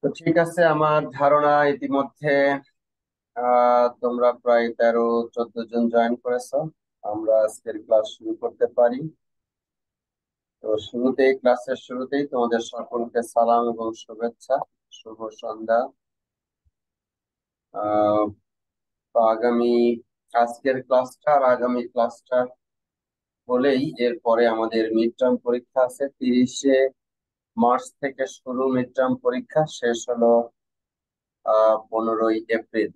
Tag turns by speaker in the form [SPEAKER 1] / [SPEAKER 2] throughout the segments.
[SPEAKER 1] তো ঠিক আছে, আমার ধারণা ইতিমধ্যে তোমরা প্রায় 13-14 জন জয়েন করেছো। আমরা আজকের ক্লাস শুরু করতে পারি। তো ক্লাসের শুরুতেই তোমাদের সকলকে সালাম এবং শুভেচ্ছা, শুভ সন্ধ্যা। আহ তো আজকের ক্লাসটা আর আগামী ক্লাসটা হলেই এরপরে আমাদের মিড টার্ম পরীক্ষা আছে। 30শে মার্চ থেকে শুরু মিড টার্ম পরীক্ষা, শেষ হলো 15ই এপ্রিল।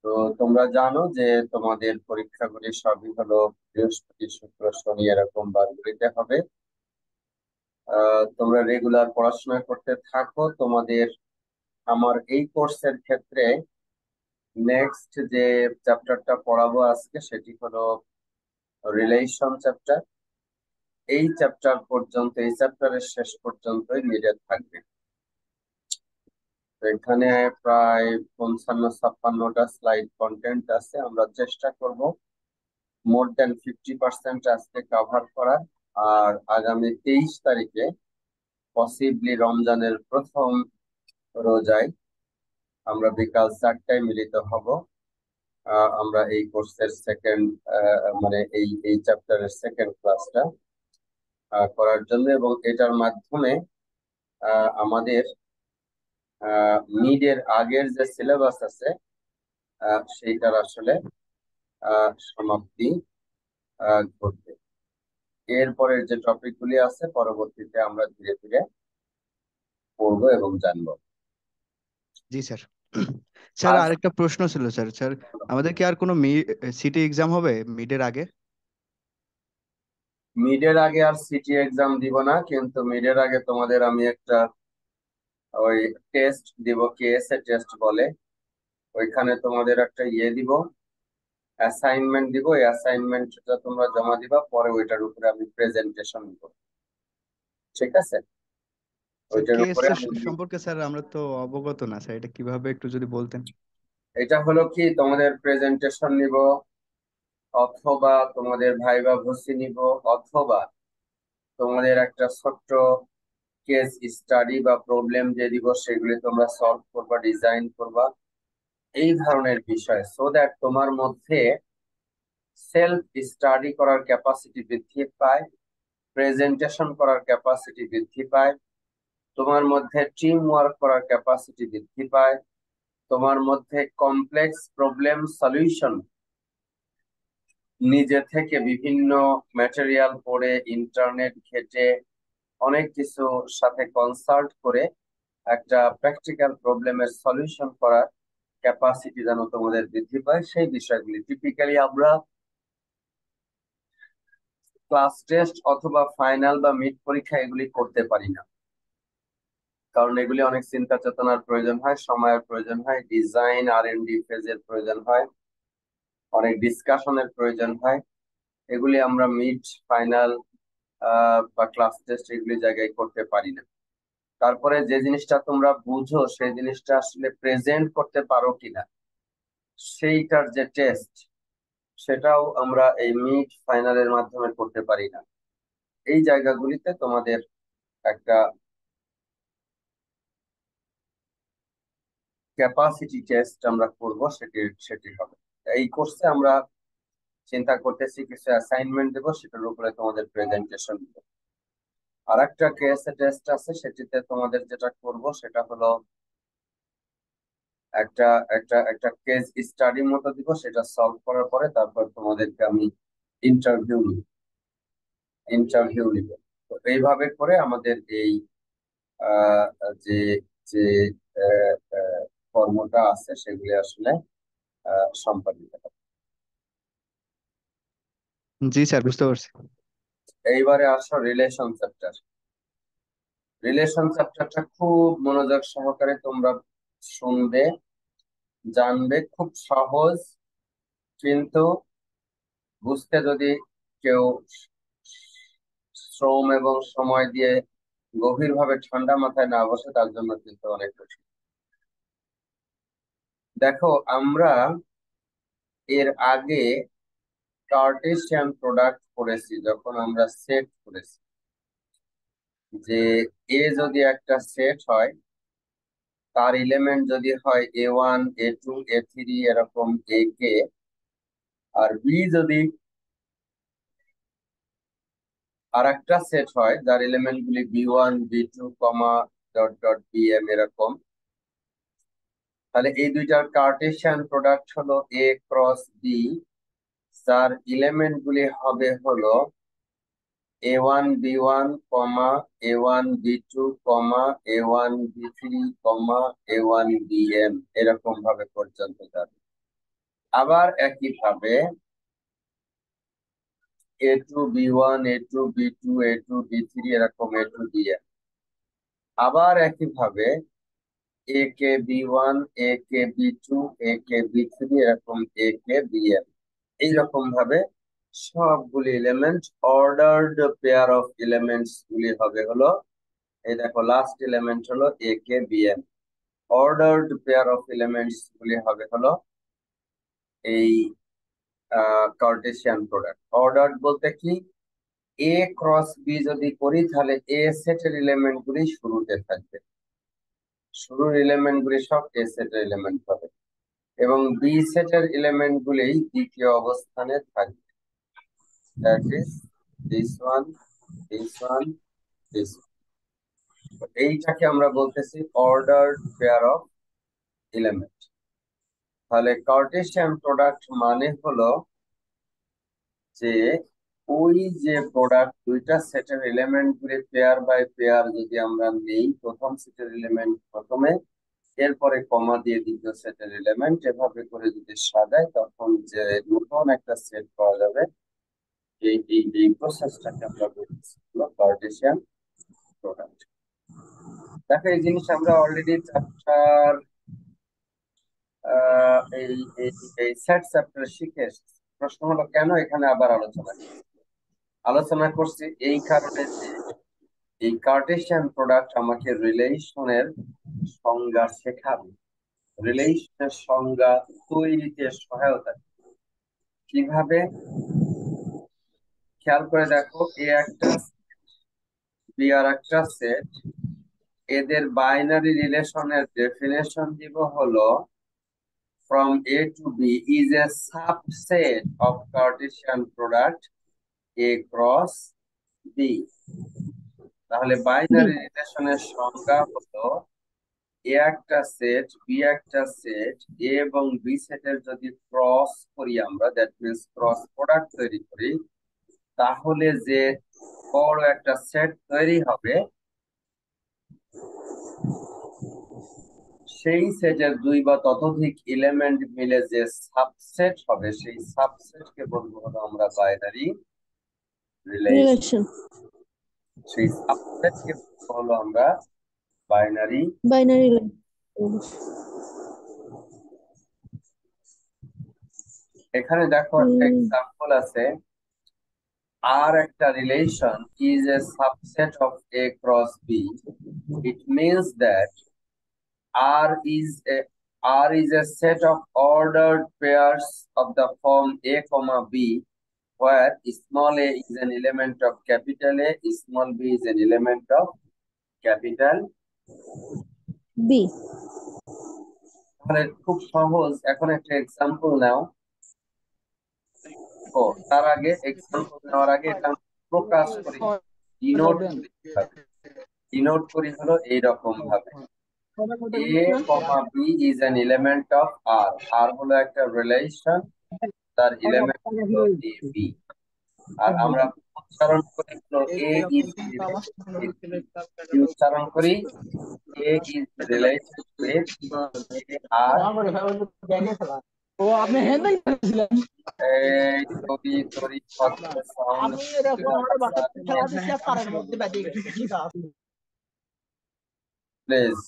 [SPEAKER 1] তো তোমরা জানো যে তোমাদের পরীক্ষাগুলি সবই হলো বৃহস্পতি, শুক্র, শনি এরকম বারগুলিতে হবে। তোমরা রেগুলার পড়াশোনা করতে থাকো। তোমাদের আমার এই কোর্সের ক্ষেত্রে নেক্সট যে চ্যাপ্টারটা পড়াবো আজকে সেটি হলো রিলেশন চ্যাপ্টার। এই চ্যাপ্টারের শেষ পর্যন্তই মিডে থাকবে। তো এখানে প্রায় 55-56টা স্লাইড কন্টেন্ট আছে। আমরা চেষ্টা করব মোর দেন 50% আজকে কভার করার। আর আগামী 23 তারিখে পসিবলি রমজানের প্রথম রোজায় আমরা বিকাল 4টায় মিলিত হব। আমরা এই কোর্সের সেকেন্ড মানে এই চ্যাপ্টারের সেকেন্ড ক্লাসটা করার জন্য, এবং এটার মাধ্যমে আমাদের মিডের আগের যে সিলেবাস আছে সেইটার আসলে সমাপ্তি ঘটবে। এরপরের যে টপিকগুলি আছে পরবর্তীতে আমরা ধীরে ধীরে পড়বো এবং জানবো।
[SPEAKER 2] জি স্যার। স্যার
[SPEAKER 1] আজ
[SPEAKER 2] আরেকটা প্রশ্ন ছিল স্যার। স্যার আমাদের কি আর কোনো সিটি এক্সাম হবে মিডের আগে?
[SPEAKER 1] মিডের আগে আর সিটি এক্সাম দিব না, কিন্তু মিডের আগে তোমাদের আমি একটা ওই টেস্ট দিব, কেএসএ টেস্ট বলে। ওইখানে তোমাদের একটা দিব, অ্যাসাইনমেন্ট দিব। এই অ্যাসাইনমেন্টটা তোমরা জমা দিবা, পরে ওইটার উপরে আমি প্রেজেন্টেশন দিব। ঠিক আছে?
[SPEAKER 2] স্যার
[SPEAKER 1] ওইটার উপরে
[SPEAKER 2] কেএসএ
[SPEAKER 1] আমি
[SPEAKER 2] সম্পর্কে স্যার আমরা তো অবগত না স্যার, এটা কিভাবে একটু যদি বলতেন।
[SPEAKER 1] এটা হলো কি, তোমাদের প্রেজেন্টেশন নিব, অথবা তোমাদের ভাইবা ভর্সি নিব, অথবা তোমাদের একটা ছোট্ট কেস স্টাডি বা প্রবলেম যে দিব সেগুলি তোমরা সলভ করবা, ডিজাইন করবা, এই ধরনের বিষয়, সো দ্যাট তোমার মধ্যে সেলফ স্টাডি করার ক্যাপাসিটি বৃদ্ধি পায়, প্রেজেন্টেশন করার ক্যাপাসিটি বৃদ্ধি পায়, তোমার মধ্যে টিম ওয়ার্ক করার ক্যাপাসিটি বৃদ্ধি পায়, তোমার মধ্যে কমপ্লেক্স প্রবলেম সলিউশন নিজে থেকে বিভিন্ন ম্যাটেরিয়াল পড়ে, ইন্টারনেট ঘেটে, অনেক কিছু সাথে কনসাল্ট করে একটা প্র্যাকটিক্যাল প্রবলেমের সলিউশন করার ক্যাপাসিটি যেন তোমাদের বৃদ্ধি পায়। সেই বিষয়গুলি টিপিক্যালি আমরা ক্লাস টেস্ট অথবা ফাইনাল বা মিড পরীক্ষা এগুলি করতে পারি না, কারণ এগুলি অনেক চিন্তা চেতনার প্রয়োজন হয়, সময়ের প্রয়োজন হয়, ডিজাইন R&D ফেজের প্রয়োজন হয়, অনেক ডিসকাশনের প্রয়োজন হয়। এগুলি আমরা মিড, ফাইনাল বা ক্লাস টেস্ট এগুলি জায়গায় করতে পারি না। তারপরে যে জিনিসটা তোমরা বুঝো সেই জিনিসটা আসলে প্রেজেন্ট করতে পারো কিনা, সেইটার যে টেস্ট, সেটাও আমরা এই মিড ফাইনালের মাধ্যমে করতে পারি না। এই জায়গাগুলিতে তোমাদের একটা ক্যাপাসিটি টেস্ট আমরা করব, সেটি সেটি হবে। এই কোর্সে আমরা চিন্তা করতেছি কিছু অ্যাসাইনমেন্ট দেবো, সেটার উপরে তোমাদের প্রেজেন্টেশন দেবো। আর একটা কেএসএ টেস্ট আছে, সেটিতে তোমাদের যেটা করব সেটা হলো একটা একটা একটা কেস স্টাডি মতো দিব, সেটা সলভ করার পরে তারপর তোমাদেরকে আমি ইন্টারভিউ নিব ইন্টারভিউ নিব। তো এইভাবে করে আমাদের এই আহ, যে যে আহ, আহ, কর্মটা আছে সেগুলি আসলে সম্পাদিত হবে।
[SPEAKER 2] জি স্যার, বুঝতে পারছি।
[SPEAKER 1] এইবারে আসো রিলেশন চ্যাপ্টার। রিলেশন চ্যাপ্টারটা খুব মনোযোগ সহকারে তোমরা শুনবে, জানবে। খুব সহজ, কিন্তু বুঝতে যদি কেউ শ্রম এবং সময় দিয়ে গভীরভাবে ঠান্ডা মাথায় না বসে, তার জন্য কিন্তু অনেক কঠিন। দেখো, আমরা এর আগে কার্টেসিয়ান প্রোডাক্ট পড়েছি, যখন আমরা সেট করেছি। যে এ যদি একটা সেট হয়, তার এলিমেন্ট যদি হয় A1 A2 A3 এরকম A কে, আর বি যদি আর একটা সেট হয় যার এলিমেন্ট গুলি B1 B2 কমা ডট ডট BM এরকম, তাহলে এই দুইটার কার্টেসিয়ান প্রোডাক্ট হলো A ক্রস বি, যার এলিমেন্ট গুলি হবে হলো A1 B1 কমা A1 B2 কমা A1 B3 কমা A1 BM এরকম ভাবে পর্যন্ত যাবে। আবার একইভাবে A2 B1 A2 B2 A2 B3 এরকম A2 BM। আবার একইভাবে এ কে B1 এ কে B2 এ কে B3 এরকম এ কে BM। এইরকম ভাবে সবগুলি এলিমেন্ট অর্ডারড পেয়ার অফ এলিমেন্টস গুলি হবে হলো, এই দেখো লাস্ট এলিমেন্ট হলো এ কে BM। অর্ডারড পেয়ার অফ এলিমেন্টস গুলি হবে হলো এই কার্টেসিয়ান প্রোডাক্ট। অর্ডারড বলতে কি, এ ক্রস বি যদি করি তাহলে এ সেটের এলিমেন্ট গুলি শুরুতে থাকবে, শুরুর এলিমেন্ট গুলি সব এ সেটের এলিমেন্ট হবে, এবং বি সেটের এলিমেন্ট গুলি দ্বিতীয় অবস্থানে থাকবে। That is this one, this one, this. এইটাকে আমরা বলতেছি অর্ডারড পেয়ার অফ এলিমেন্ট। তাহলে কার্টেসিয়ান প্রোডাক্ট মানে হলো যে ওই যে প্রোডাক্ট দুইটা সেটের এলিমেন্ট গুলি পেয়ার বাই পেয়ার যদি আমরা নেই, প্রথম সেটের এলিমেন্ট প্রথমে, এরপরে কমা দিয়ে দ্বিতীয় সেটের এলিমেন্ট, এভাবে করে যদি সাজাই তখন যে নতুন একটা সেট পাওয়া যাবে, এই প্রসেসটাকে আমরা বলতেছি কার্টেসিয়ান প্রোডাক্ট। দেখো এই জিনিস আমরা অলরেডি চ্যাপ্টার এই এই এই সেট চ্যাপ্টার শিখে এসেছি। প্রশ্ন হলো কেন এখানে আবার আলোচনা করছি এই কারণে যে এই কার্টেসিয়ান প্রোডাক্ট আমাকে রিলেশনের সংজ্ঞা শেখাবে, রিলেশনের সংজ্ঞা তৈরিতে সহায়তা। কিভাবে? খেয়াল করে দেখো, এ একটা বি আর একটা সেট, এদের বাইনারি রিলেশনের ডেফিনেশন দিব হলো from A to B is a subset of Cartesian product A cross B। তাহলে বাইনারি রিলেশনের সংজ্ঞা হলো এ একটা সেট বি একটা সেট, এ এবং বি সেটের যদি ক্রস করি আমরা, দ্যাট মিন্স ক্রস প্রোডাক্ট তৈরি করি, তাহলে যে বড় একটা সেট তৈরি হবে, সেই সেটের দুই বা ততোধিক এলিমেন্ট মিলে যে সাবসেট হবে, সেই সাবসেটকে বলবো হলো আমরা বাইনারি রিলেশন। সেই সাবসেটকে বলবো হলো আমরা বাইনারি। এখানে দেখো একটা এক্সাম্পল আছে, আর একটা relation is a subset of A cross B. It means that R is a set of ordered pairs of the form A comma B, where small a is an element of capital A, small b is an element of capital
[SPEAKER 3] B.
[SPEAKER 1] তাহলে খুব সহজ। এখন একটা example নাও। ও তার আগে example নেওয়ার আগে এটা প্রকাশ করি, ডিনোট করি হলো এইরকম ভাবে, A comma B is an element of R। R হলো একটা রিলেশন, তার এলিমেন্ট হলো A B। আর আমরা উচ্চারণ করি হলো A is related with B। কি উচ্চারণ করি? A is related with A R।
[SPEAKER 3] ও আপনি হেন্দাই করেছিলেন।
[SPEAKER 1] এই তরি কত সাউন্ড।
[SPEAKER 3] আমি এরকম আমার বাসা খেলা দিচ্ছি তারের মধ্যে বাজিয়ে গেছে ঠিক আছে।
[SPEAKER 1] প্লিজ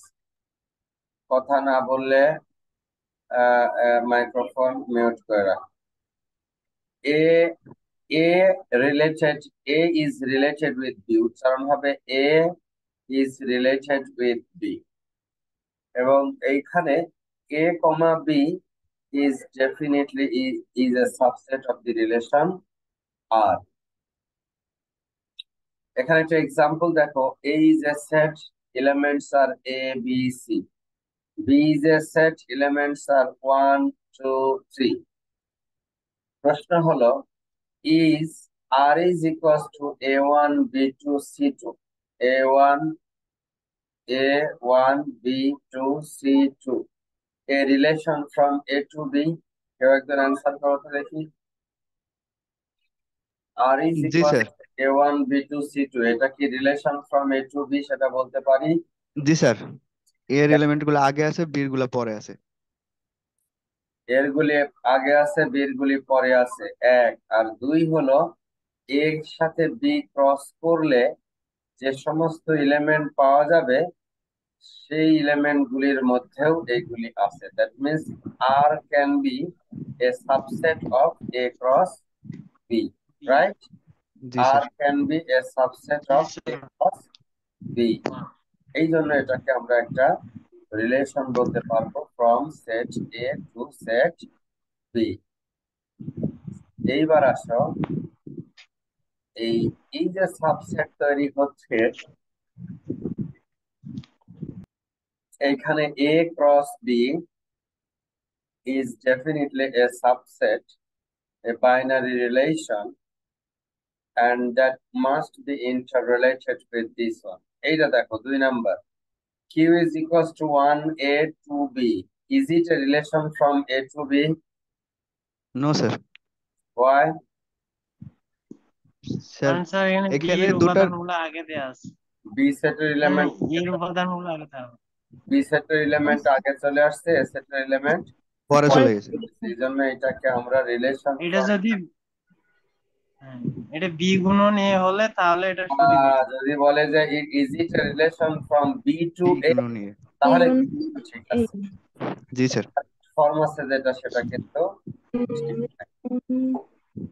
[SPEAKER 1] কথা না বললে মাইক্রোফোন মিউট করে রাখ। A related, A is related with B, উচ্চারণ হবে A is related with B। এবং এইখানে A comma B is definitely is a subset of the relation R। এখানে একটা এক্সাম্পল দেখো, A is a set, elements are A, B, C. B is a set, elements are 1, 2, 3. প্রশ্ন হলো, is R is equals to A1, B2, C2. A1, A1, B2, C2. A relation from A to B. কেউ একজন answer করো তো দেখি। R is
[SPEAKER 2] G
[SPEAKER 1] equals
[SPEAKER 2] sir.
[SPEAKER 1] to A1, B2, C2. এটা কি relation from A to B সেটা বলতে পারি?
[SPEAKER 2] জি স্যার, এর এলিমেন্ট গুলো আগে আছে, বি গুলো পরে আছে।
[SPEAKER 1] এর গুলি আগে আছে, বির গুলি পরে আছে, এক। আর দুই হলো, এর সাথে বি ক্রস করলে যে সমস্ত এলিমেন্ট পাওয়া যাবে সেই এলিমেন্ট গুলির মধ্যেও এইগুলি আছে। That means R can be a subset of A cross B, right?
[SPEAKER 2] জি
[SPEAKER 1] আর
[SPEAKER 2] sir.
[SPEAKER 1] Can be a subset of A cross B. এই জন্য এটাকে আমরা একটা রিলেশন বলতে পারবো from set A to set B. এইবার আসো, এই এই যে সাবসেট তৈরি হচ্ছে, এখানে A cross B is definitely a subset, a binary relation, and that must be interrelated with this one. এইটা দেখো 2 number, q is equals to 1a to b. Is it a relation from a to b?
[SPEAKER 2] No sir.
[SPEAKER 1] Why?
[SPEAKER 2] Sir
[SPEAKER 4] কারণ sir এখানে B
[SPEAKER 2] এখানে
[SPEAKER 4] এর
[SPEAKER 2] দুটার
[SPEAKER 4] উপাদানগুলো আগে দেয়া আছে,
[SPEAKER 1] b সেটের
[SPEAKER 4] মানে
[SPEAKER 1] এলিমেন্ট,
[SPEAKER 4] এর উপাদানগুলো আগে দেওয়া হবে।
[SPEAKER 1] b সেটের এলিমেন্ট আগে চলে আসছে, a সেটের এলিমেন্ট
[SPEAKER 2] পরে
[SPEAKER 1] পরে
[SPEAKER 2] চলে
[SPEAKER 3] পরে
[SPEAKER 2] গেছে।
[SPEAKER 1] চলে আসছে। এই জন্য এটাকে আমরা রিলেশন
[SPEAKER 4] এটা
[SPEAKER 1] ফ্রম,
[SPEAKER 4] যদি হ্যাঁ, এটা বি গুণন এ হলে তাহলে এটা সঠিক হতো।
[SPEAKER 1] যদি বলে যে is it a relation from b to
[SPEAKER 2] B
[SPEAKER 1] a,
[SPEAKER 2] গুণ নিয়ে।
[SPEAKER 1] তাহলে
[SPEAKER 3] এগুলো
[SPEAKER 1] কিন্তু ঠিক
[SPEAKER 3] এই
[SPEAKER 1] আছে।
[SPEAKER 2] জি স্যার।
[SPEAKER 1] ফর্ম আছে যেটা, সেটা কিন্তু ঠিক নাই।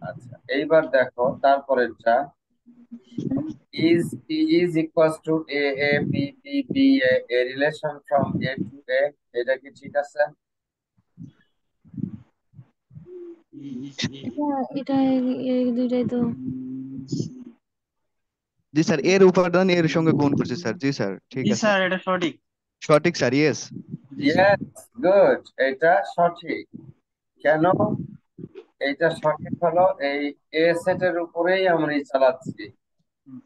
[SPEAKER 1] আচ্ছা, এইবার দেখো তারপরেরটা, is equals to a b b b a relation from a to a. এটা কি ঠিক আছে?
[SPEAKER 3] এটা এটা এই দুইটাই তো
[SPEAKER 2] জি স্যার, এর উপাদান এর সঙ্গে গুণ করছে স্যার। জি স্যার, ঠিক
[SPEAKER 4] জি
[SPEAKER 2] আছে।
[SPEAKER 4] স্যার এটা সঠিক।
[SPEAKER 2] সঠিক স্যার, ইয়েস।
[SPEAKER 4] জি স্যার।
[SPEAKER 1] ইয়েস, গুড, এটা সঠিক। কেন এইটা সঠিক হলো? এই এ সেটের উপরেই আমরা চালাচ্ছি,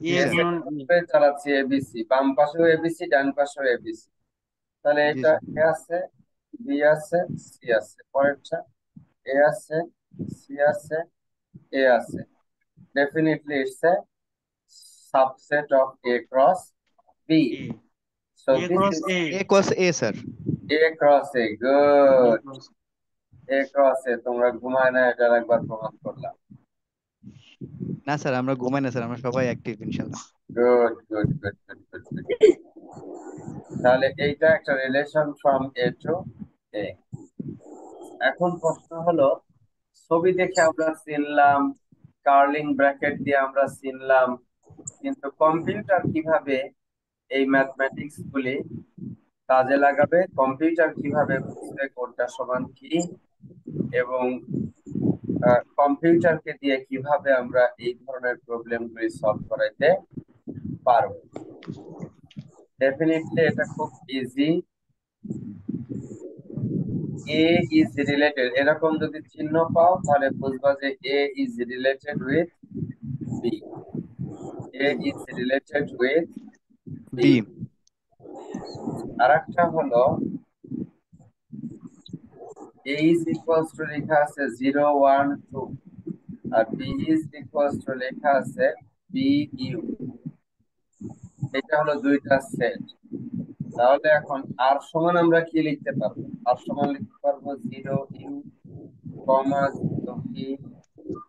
[SPEAKER 2] জি
[SPEAKER 4] এ
[SPEAKER 1] এ
[SPEAKER 2] স্যার।
[SPEAKER 4] গুণন
[SPEAKER 1] সেটের
[SPEAKER 4] এ।
[SPEAKER 1] উপরে চালাচ্ছি এবিসি, বাম পাশেও এবিসি, ডান পাশেও এবিসি। তাহলে
[SPEAKER 2] জি
[SPEAKER 1] এটা
[SPEAKER 2] স্যার।
[SPEAKER 1] এ আছে, বি আছে, সি আছে। পরেরটা এ আছে, সি আছে, এ আছে। Definitely it's a subset of A cross B.
[SPEAKER 4] A
[SPEAKER 1] So
[SPEAKER 4] A
[SPEAKER 1] this
[SPEAKER 4] cross
[SPEAKER 1] is
[SPEAKER 4] A.
[SPEAKER 2] A cos A sir.
[SPEAKER 1] A cross A.
[SPEAKER 4] A
[SPEAKER 1] Good.
[SPEAKER 4] Cross
[SPEAKER 1] A cross A. তোমরা ঘুমায় না, এটা একবার প্রমাণ করলাম।
[SPEAKER 2] না স্যার, আমরা ঘুমাই না স্যার, আমরা সবাই অ্যাক্টিভ ইনশাল্লাহ।
[SPEAKER 1] Good, good, good, good, good, good. তাহলে এইটা একটা relation from A to A. এখন প্রশ্ন হলো, ছবি দেখে আমরা চিনলাম, কার্লিং ব্র্যাকেট দিয়ে আমরা চিনলাম, কিন্তু কম্পিউটার কিভাবে এই ম্যাথমেটিক্স গুলি কাজে লাগাবে, কম্পিউটার কিভাবে বুঝবে কোনটা সমান কি, এবং কম্পিউটারকে দিয়ে কিভাবে আমরা এই ধরনের প্রবলেমগুলি সলভ করাইতে পারবো। ডেফিনেটলি এটা খুব ইজি। এ ইজ রিলেটেড, এরকম যদি চিহ্ন পাও তাহলে বুঝবা যে A is related with B. A is related with B.
[SPEAKER 2] B.
[SPEAKER 1] আর একটা হলো, এ ইজ ইকুয়ালস টু লেখা আছে 0, 1, 2, আর বি ইজ ইকুয়ালস টু লেখা আছে বি ইউ। এটা হলো দুইটা সেট। তাহলে এখন আর সমান আমরা কি লিখতে পারবো? আর সমান লিখতে পারবো 0 U comma 0 B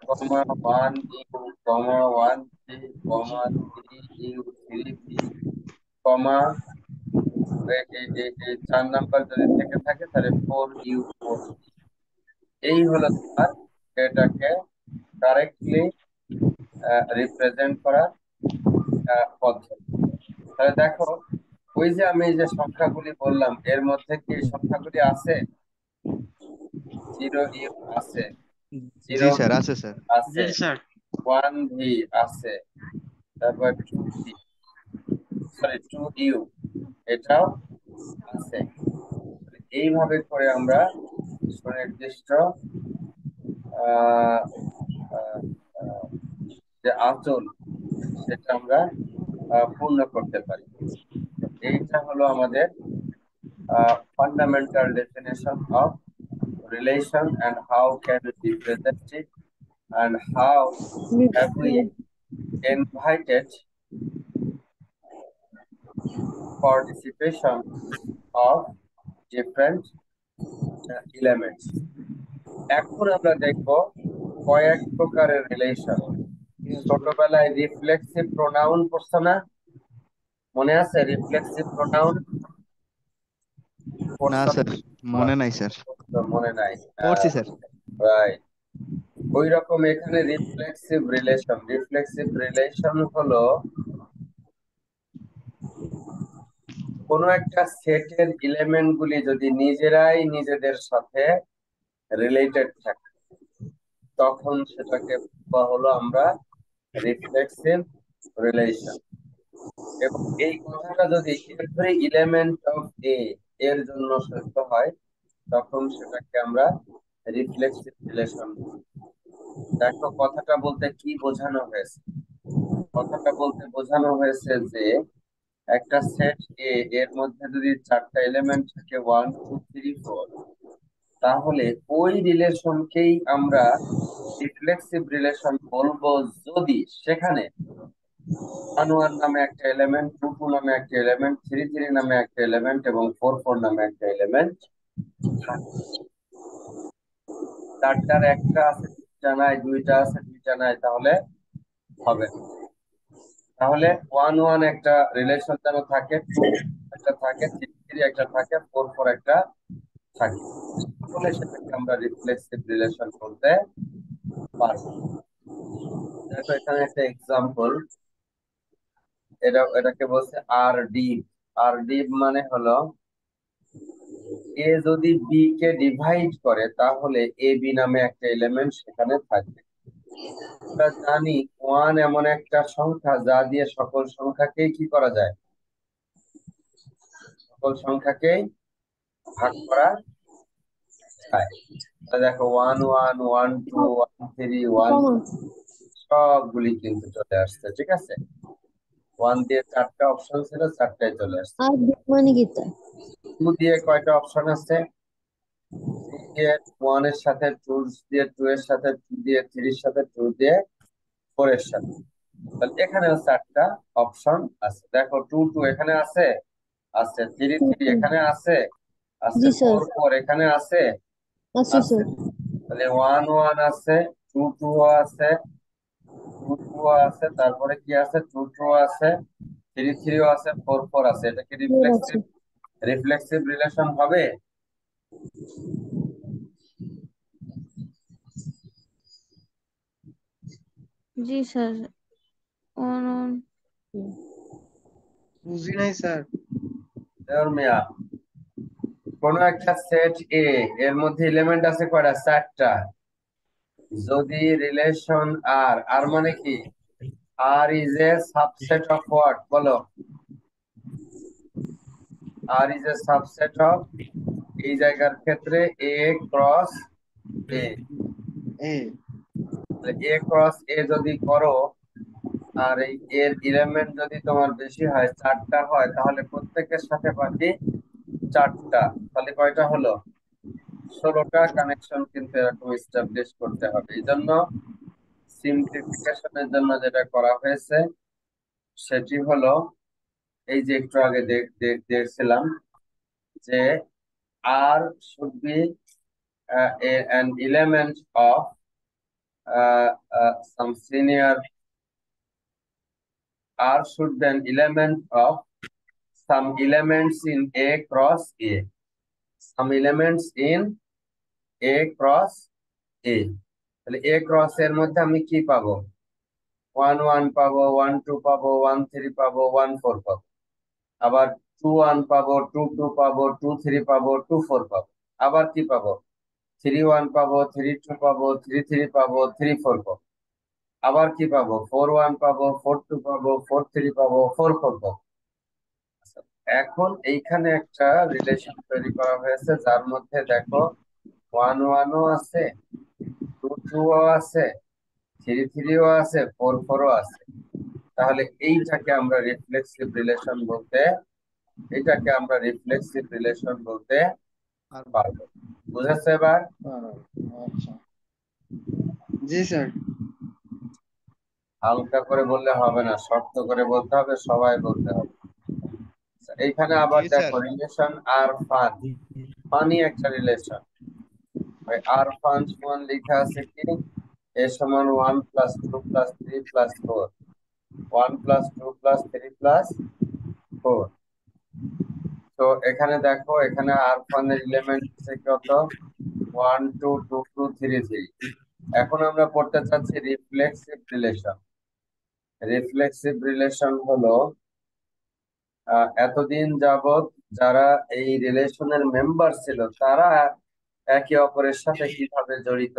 [SPEAKER 1] comma 1 U comma 1 B comma 3 U 3 B comma 4 number যদি থেকে থাকে তাহলে 4 ইউ 4 বি। এই হলো তোমার এটাকে কারেক্টলি রিপ্রেজেন্ট করার পদ্ধতি। তাহলে দেখো, ওই যে আমি যে সংখ্যাগুলি বললাম এর মধ্যে কি এই সংখ্যাগুলি আছে? 0 ইউ আছে,
[SPEAKER 2] জি
[SPEAKER 1] 0
[SPEAKER 2] স্যার, আছে স্যার।
[SPEAKER 4] জি
[SPEAKER 1] আছে,
[SPEAKER 4] স্যার।
[SPEAKER 1] 1 ভি আছে, তারপর 2D, সরি 2U, এটাও আছে। এইভাবে করে আমরা সুনির্দিষ্ট আহ আহ, আহ, যে আঁচল সেটা আমরা পূর্ণ করতে পারি। এইটা হলো আমাদের fundamental definition of relation and how can we represent it and how have we invited participation of different elements. এখন আমরা দেখব কয়েক প্রকারের রিলেশন। ছোটবেলায় রিফ্লেক্সিভ প্রোনাউন পড়ছো না? মনে আছে রিফ্লেক্সিভ প্রোনাউন
[SPEAKER 2] না
[SPEAKER 1] পড়ছো?
[SPEAKER 2] স্যার, মনে নাই স্যার।
[SPEAKER 1] মনে নাই?
[SPEAKER 2] পড়ছি স্যার।
[SPEAKER 1] রাইট। ওই রকম এখানে রিফ্লেক্সিভ রিলেশন হলো কোন একটা সেটের এলিমেন্ট গুলি যদি নিজেরাই নিজেদের সাথে রিলেটেড থাকে তখন সেটাকে বলা হলো আমরা রিফ্লেক্সিভ রিলেশন। এবং এই কথাটা যদি এভরি এলিমেন্ট অফ এ এর জন্য সত্য হয় তখন সেটাকে আমরা রিফ্লেক্সিভ রিলেশন বলি। দেখো কথাটা বলতে কি বোঝানো হয়েছে? কথাটা বলতে বোঝানো হয়েছে যে একটা সেট এ এর মধ্যে যদি 4টা এলিমেন্ট থাকে 1 2 3 4, তাহলে ওই রিলেশনকেই আমরা রিফ্লেক্সিভ রিলেশন বলবো যদি সেখানে 1 1 নামে একটা এলিমেন্ট, 2 2 নামে একটা এলিমেন্ট, 3 3 নামে একটা এলিমেন্ট এবং 4 4 নামে একটা এলিমেন্ট থাকে। 4টার একটা আছে 2টা নাই, 2টা আছে 2টা নাই, তাহলে হবে না। তাহলে 1 1 একটা রিলেশন যেন থাকে, 2 একটা থাকে, 3 3 একটা থাকে, 4 4 একটা থাকে, তাহলে সেটাকে আমরা রিফ্লেক্সিভ রিলেশন বলতে পারবো। দেখো এখানে একটা এক্সাম্পল, এটাকে বলছে আর ডিভ। আর ডিভ মানে হলো এ যদি বি কে ডিভাইড করে তাহলে এ বি নামে একটা এলিমেন্ট সেখানে থাকবে। আমরা জানি 1 এমন একটা সংখ্যা যা দিয়ে সকল সংখ্যাকেই কি করা যায়? সকল সংখ্যাকেই ভাগ করা যায়। দেখো 1 1 1 2 1 3 1 সবগুলি কিন্তু চলে আসছে, ঠিক আছে? 1 দিয়ে 4টা অপশন ছিল, 4টাই চলে আসছে।
[SPEAKER 5] আর মানে কি তা?
[SPEAKER 1] 2 দিয়ে কয়টা অপশন আছে? 2 দিয়ে 1 এর সাথে, 2 দিয়ে 2 এর সাথে, 2 দিয়ে 3 এর সাথে, 2 দিয়ে 4 এর সাথে। তাহলে এখানেও 4টা অপশন আছে। দেখো 2 2 এখানে আছে, 3 3 এখানে আছে,
[SPEAKER 5] জি স্যার।
[SPEAKER 1] 4 4 এখানে আছে,
[SPEAKER 5] আচ্ছা স্যার।
[SPEAKER 1] তাহলে 1 1 আছে, 2 2 আছে, 2 2 আছে, তারপরে কি আছে? 2 2 আছে, 3 3 আছে, 4 4 আছে। এটা কি
[SPEAKER 5] আছে।
[SPEAKER 1] রিফ্লেক্সিভ রিলেশন হবে?
[SPEAKER 5] জি স্যার। অন
[SPEAKER 4] বুঝি নাই স্যার।
[SPEAKER 1] মিয়া, কোন একটা সেট এ এর মধ্যে এলিমেন্ট আছে কয়টা? 4টা। যদি রিলেশন আর আর মানে কি? R is a subset of what? বলো। R is a subset of, এই জায়গার ক্ষেত্রে এ ক্রস এ।
[SPEAKER 4] এ
[SPEAKER 1] এ ক্রস এ যদি করো আর এই এর এলিমেন্ট যদি তোমার বেশি হয়, 4টা হয়, তাহলে প্রত্যেকের সাথে বাকি 4টা, তাহলে কয়টা হলো? 16টা কানেকশন কিন্তু এরকম এস্টাবলিশ করতে হবে। এই জন্য সিম্পলিফিকেশনের জন্য যেটা করা হয়েছে সেটি হলো এই যে একটু আগে দেখছিলাম যে R should be an element of some senior, R should be an element of some elements in A cross A, some elements in A cross A। তাহলে A cross এর মধ্যে আমি কি পাবো? 1 1 পাবো, 1 2 পাবো, 1 3 পাবো, 1 4 পাবো। আবার 2 1 পাবো, 2 2 পাবো, 2 3 পাবো, 2 4 পাবো। আবার কি পাবো? 3 1 পাবো, 3 2 পাবো, 3 3 পাবো, 3 4 পাবো। আবার কি পাবো, 4-1 পাবো, 4-2 পাবো, 4-3 পাবো, 4-4 পাবো। আচ্ছা, এখন এইখানে একটা রিলেশন তৈরি করা হয়েছে যার মধ্যে দেখো 1-1ও আছে, 2-2ও আছে, 3-3ও আছে, 4-4ও আছে। তাহলে এইটাকে আমরা রিফ্লেক্সিভ রিলেশন বলতে
[SPEAKER 2] আর
[SPEAKER 1] পারবো। বুঝেছো এবার?
[SPEAKER 4] আচ্ছা, জি স্যার।
[SPEAKER 1] হালকা করে বললে হবে না, শক্ত করে বলতে হবে, সবাই বলতে হবে। আচ্ছা, এইখানে আবার
[SPEAKER 2] জি স্যার।
[SPEAKER 1] দেখো রিলেশন আর ফান, ফানি একটা রিলেশন। ওই আর ফান সমান লেখা আছে কি, এ সমান 1 + 2 + 3 + 4, 1 + 2 + 3 + 4। তো এখানে দেখো, এখানে আর ফানের এলিমেন্ট আছে কত, 1 2 2 2 3 3। এখন আমরা পড়তে চাচ্ছি রিফ্লেক্সিভ রিলেশন। রিফ্লেক্সিভ রিলেশন হলো এতদিন যাবত যারা এই রিলেশনের মেম্বার ছিল তারা একে অপরের সাথে কিভাবে জড়িত,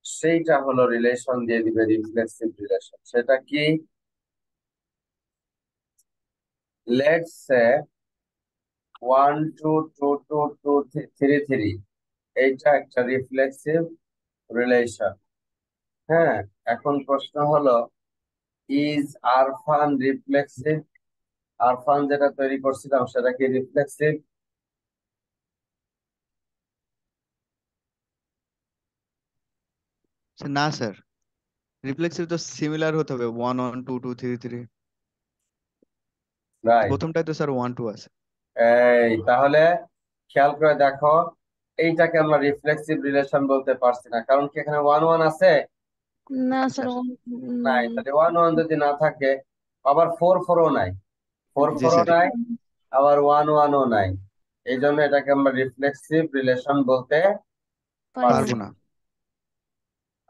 [SPEAKER 1] সেইটা হলো রিলেশন দিয়ে দিবে রিফ্লেক্সিভ রিলেশন। সেটা কি, লেটস সে 1 2 2 2 2 3 3, এইটা একটা রিফ্লেক্সিভ রিলেশন। হ্যাঁ, এখন প্রশ্ন হলো, ইজ আরফান রিফ্লেক্সিভ? আরফান যেটা তৈরি করছিলাম সেটা কি রিফ্লেক্সিভ?
[SPEAKER 2] না স্যার, রিফ্লেক্সিভ তো সিমিলার হতে হবে, 1 1 2 2 3 3।
[SPEAKER 1] রাইট।
[SPEAKER 2] প্রথমটাই তো স্যার 1 2 আছে।
[SPEAKER 1] এই তাহলে খেয়াল করে দেখো, এইটাকে আমরা রিফ্লেক্সিভ রিলেশন বলতে পারছি না, কারণ কি এখানে 1 1 আছে?
[SPEAKER 5] না
[SPEAKER 2] আচ্ছা,
[SPEAKER 5] স্যার
[SPEAKER 1] নাই।
[SPEAKER 5] নাই।
[SPEAKER 1] তাহলে 1 1 যদি না থাকে, আবার 4 4ও নাই, 4
[SPEAKER 2] জি
[SPEAKER 1] 4ও
[SPEAKER 2] স্যার।
[SPEAKER 1] নাই, আবার 1 1ও নাই। এই জন্য এটাকে আমরা রিফ্লেক্সিভ রিলেশন বলতে
[SPEAKER 5] পারি
[SPEAKER 1] পারছি
[SPEAKER 2] পারবো
[SPEAKER 5] না।
[SPEAKER 2] না।
[SPEAKER 1] না।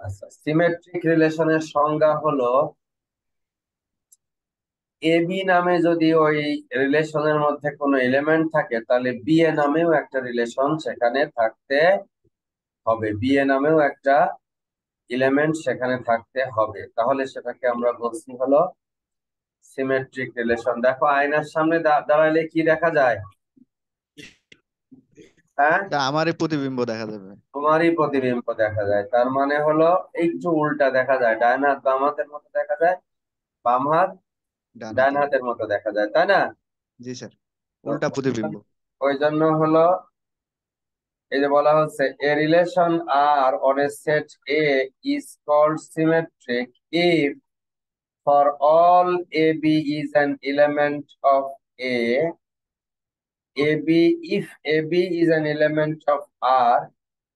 [SPEAKER 1] আচ্ছা, সিমেট্রিক রিলেশনের সংজ্ঞা হলো, এ বি নামে যদি ওই রিলেশনের মধ্যে কোনো এলিমেন্ট থাকে, তাহলে বি এ নামেও একটা রিলেশন সেখানে থাকতে হবে, বি এ নামেও একটা এলিমেন্ট সেখানে থাকতে হবে। তাহলে সেটাকে আমরা বলছি হলো সিমেট্রিক রিলেশন। দেখো, আয়নার সামনে দাঁড়ালে কি দেখা যায়? হ্যাঁ,
[SPEAKER 2] তা আমারই প্রতিবিম্ব দেখা যাবে।
[SPEAKER 1] তোমারই প্রতিবিম্ব দেখা যায়। তার মানে হলো একটু উল্টা দেখা যায়, ডান হাত বাম হাতের মতো দেখা যায়, বাম হাত
[SPEAKER 2] ডান
[SPEAKER 1] ডান
[SPEAKER 2] হাতের মতো।
[SPEAKER 1] হাতের মতো দেখা যায়, তাই না?
[SPEAKER 2] জি স্যার,
[SPEAKER 1] তো
[SPEAKER 2] উল্টা প্রতিবিম্ব।
[SPEAKER 1] ওই জন্য হলো, এই যে বলা হচ্ছে, a relation R on a set A is called symmetric if for all a b is an element of A, if AB is an element of R,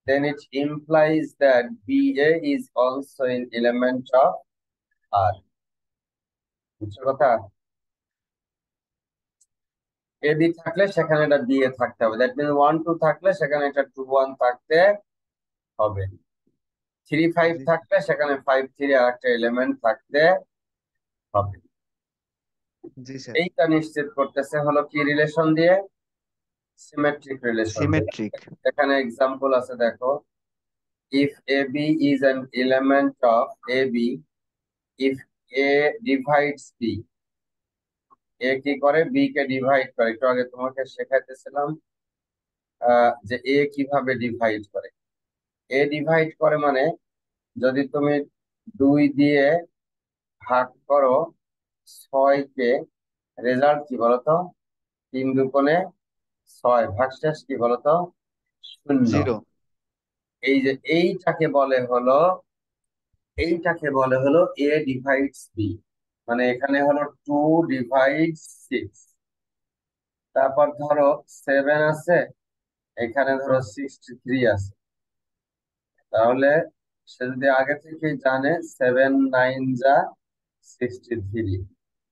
[SPEAKER 1] then it implies that BA is also an element of R. বুঝছো কথা? AB থাকলে সেখানে এটা BA থাকতে হবে। That means 1 2 থাকলে সেখানে এটা 2 1 থাকতে হবে। 3 5
[SPEAKER 2] জি
[SPEAKER 1] থাকলে সেখানে 5 3 আর একটা এলিমেন্ট থাকতে হবে।
[SPEAKER 2] জি স্যার।
[SPEAKER 1] এইটা নিশ্চিত করতেছে হলো কি রিলেশন দিয়ে, সিমেট্রিক রিলেশন দিয়ে।
[SPEAKER 2] সিমেট্রিক।
[SPEAKER 1] এখানে এক্সাম্পল আছে দেখো, if AB is an element of AB, if A divides B, এ কি করে, বি কে ডিভাইড করে। একটু আগে তোমাকে শেখাইতেছিলাম যে এ কিভাবে ডিভাইড করে। এ ডিভাইড করে মানে, যদি তুমি 2 দিয়ে ভাগ করো 6 কে, রেজাল্ট কি বলতো? 3 দুগুণে 6, ভাগশেষ কি বলতো? 0।
[SPEAKER 2] 0।
[SPEAKER 1] এই যে এইটাকে বলে হলো এ ডিভাইডস বি। মানে এখানে হলো 2 ডিভাইড 6। তারপর ধরো 7 আছে, এখানে ধরো 63 আছে। তাহলে সে যদি আগে থেকে জানে 7 9 যা 63,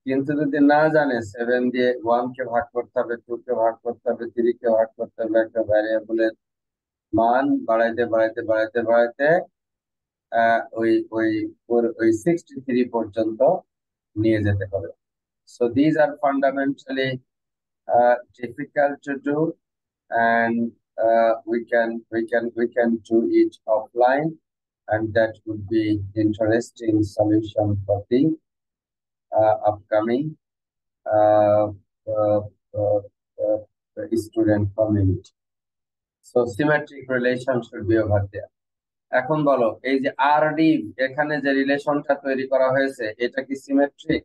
[SPEAKER 1] কিন্তু যদি না জানে 7 দিয়ে 1 কে ভাগ করতে হবে, 2 কে ভাগ করতে হবে, 3 কে ভাগ করতে হবে, একটা ভ্যারিয়েবলের মান বাড়াইতে বাড়াইতে বাড়াইতে বাড়াইতে ওই ওই ওই 63 পর্যন্ত নিয়ে যেতে হবে। So these are fundamentally difficult to do, and we can do it offline. and that would be interesting solution for the upcoming uh, uh, uh, student community. So symmetric relation should be over there. এখন বলো এই যে RD এখানে যে রিলেশনটা তৈরি করা হয়েছে এটা কি সিমেট্রিক?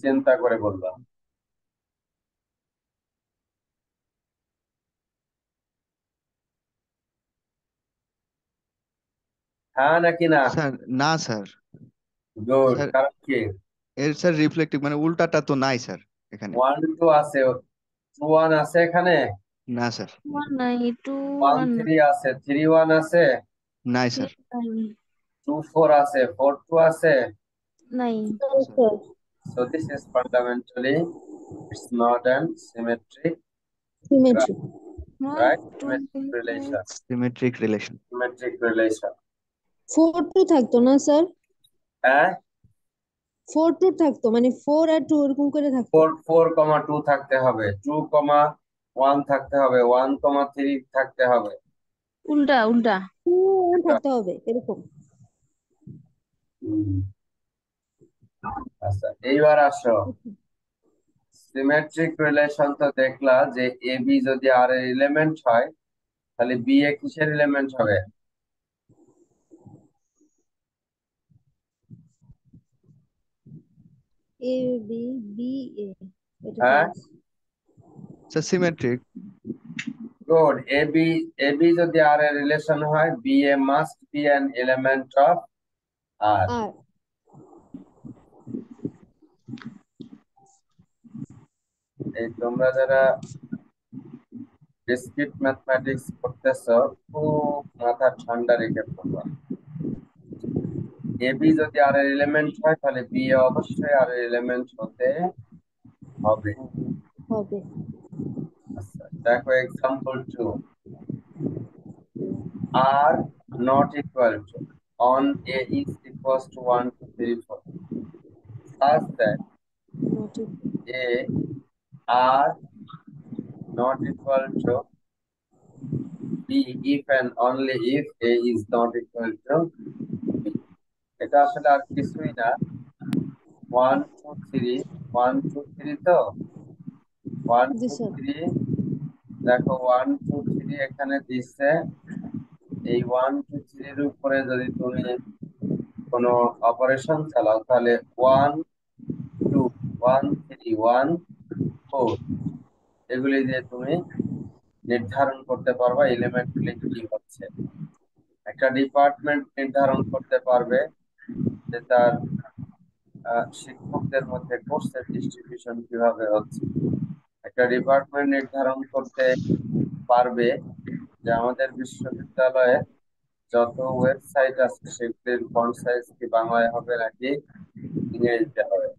[SPEAKER 1] চিন্তা করে বলবা। হ্যাঁ নাকি না?
[SPEAKER 2] স্যার না স্যার,
[SPEAKER 1] গুড।
[SPEAKER 2] স্যার
[SPEAKER 1] কারণ কি
[SPEAKER 2] এর স্যার রিফ্লেক্টিভ মানে উল্টাটা তো নাই স্যার এখানে।
[SPEAKER 1] 1 2 আছে, 2 1 আছে এখানে,
[SPEAKER 2] না স্যার,
[SPEAKER 5] 1 নাই, 2
[SPEAKER 1] 1
[SPEAKER 5] 1
[SPEAKER 1] 3 আছে, 3 1 আছে,
[SPEAKER 2] নাই স্যার।
[SPEAKER 1] 2 4 আছে, 4 2 আছে।
[SPEAKER 5] নাই।
[SPEAKER 1] So this is fundamentally it's not an symmetric
[SPEAKER 3] Symmetry.
[SPEAKER 1] right? Symmetric relation.
[SPEAKER 2] Symmetric relation.
[SPEAKER 1] Symmetric relation.
[SPEAKER 3] 4 2 থাকতো না স্যার?
[SPEAKER 1] হ্যাঁ
[SPEAKER 3] 4 2 থাকতো, মানে 4 আর 2 এরকম করে থাকতো।
[SPEAKER 1] 4 2 থাকতে হবে, 2 1 থাকতে হবে, 1 3 থাকতে হবে।
[SPEAKER 5] উল্টা উল্টা।
[SPEAKER 3] 2 1 থাকতে হবে এরকম।
[SPEAKER 1] আচ্ছা এইবার আসো, সিমেট্রিক রিলেশন তো দেখলা যে এ বি যদি আর এর এলিমেন্ট হয় তাহলে বি এ কিসের এলিমেন্ট হবে?
[SPEAKER 3] এ বি বি এ, এটা
[SPEAKER 1] হ্যাঁ
[SPEAKER 2] sir symmetric.
[SPEAKER 1] Good. A B যদি আর এর রিলেশন হয় B A must be an element of R.
[SPEAKER 3] আর
[SPEAKER 1] এই তোমরা যারা ডিসক্রিট ম্যাথমেটিক্স করতেছো খুব মাথা ঠান্ডা রেখে পড়বা। এ বি যদি আর এর এলিমেন্ট হয় তাহলে বি এ অবশ্যই আর এর এলিমেন্ট হতে হবে।
[SPEAKER 3] হবে।
[SPEAKER 1] আচ্ছা দেখো এক্সাম্পল 2, আর not equal to on a is equals to 1 2 3 4 such that
[SPEAKER 3] Not equal.
[SPEAKER 1] a are not equal to b if and only if a is not equal to b. এটা আসলে আর কিছুই না, 1 2 3 1 2 3 তো 1
[SPEAKER 3] জি
[SPEAKER 1] 2
[SPEAKER 3] স্যার।
[SPEAKER 1] 3 দেখো 1 2 3 এখানে দিচ্ছে। এই 1 2 3 এর উপরে যদি তুমি কোনো অপারেশন চালাও তাহলে 1 2 1 3 1 4 এগুলি দিয়ে তুমি নির্ধারণ করতে পারবা এলিমেন্ট গুলি কি হচ্ছে। একটা ডিপার্টমেন্ট নির্ধারণ করতে পারবে যে তার শিক্ষকদের মধ্যে কোর্সের ডিস্ট্রিবিউশন কিভাবে হচ্ছে। একটা ডিপার্টমেন্ট নির্ধারণ করতে পারবে যে আমাদের বিশ্ববিদ্যালয়ে যত ওয়েবসাইট আছে সেগুলির ফন্ট সাইজ কি বাংলায় হবে নাকি ইংরেজিতে হবে।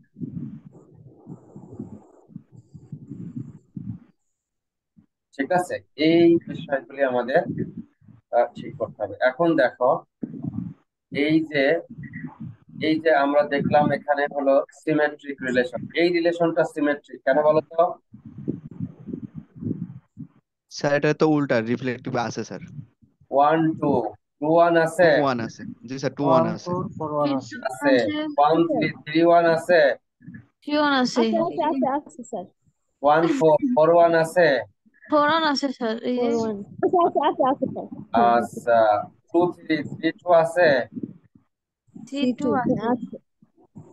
[SPEAKER 1] ঠিক আছে, এই বিষয়গুলি আমাদের ঠিক করতে হবে। এখন দেখো এই যে আমরা দেখলাম এখানে হলো সিমেট্রিক রিলেশন। এই রিলেশনটা সিমেট্রিক কেন বলো তো?
[SPEAKER 2] স্যার এটা তো উল্টা রিফ্লেক্টিভ আছে স্যার।
[SPEAKER 1] 1 2 2 1 আছে,
[SPEAKER 2] 2 1 আছে। জি স্যার 2 1 আছে।
[SPEAKER 4] 4 4 1 আছে।
[SPEAKER 1] আছে 1 3 3 1 আছে,
[SPEAKER 5] 3 1 আছে,
[SPEAKER 3] আছে আছে আছে আছে স্যার।
[SPEAKER 1] 1 4 4 1 আছে।
[SPEAKER 5] 4 1 আছে স্যার, এই যে
[SPEAKER 3] 4 1 আছে আছে আছে আছে স্যার। হ্যাঁ আছে।
[SPEAKER 1] আচ্ছা 2 3 3 2 আছে,
[SPEAKER 5] 3 2 আছে,
[SPEAKER 3] আছে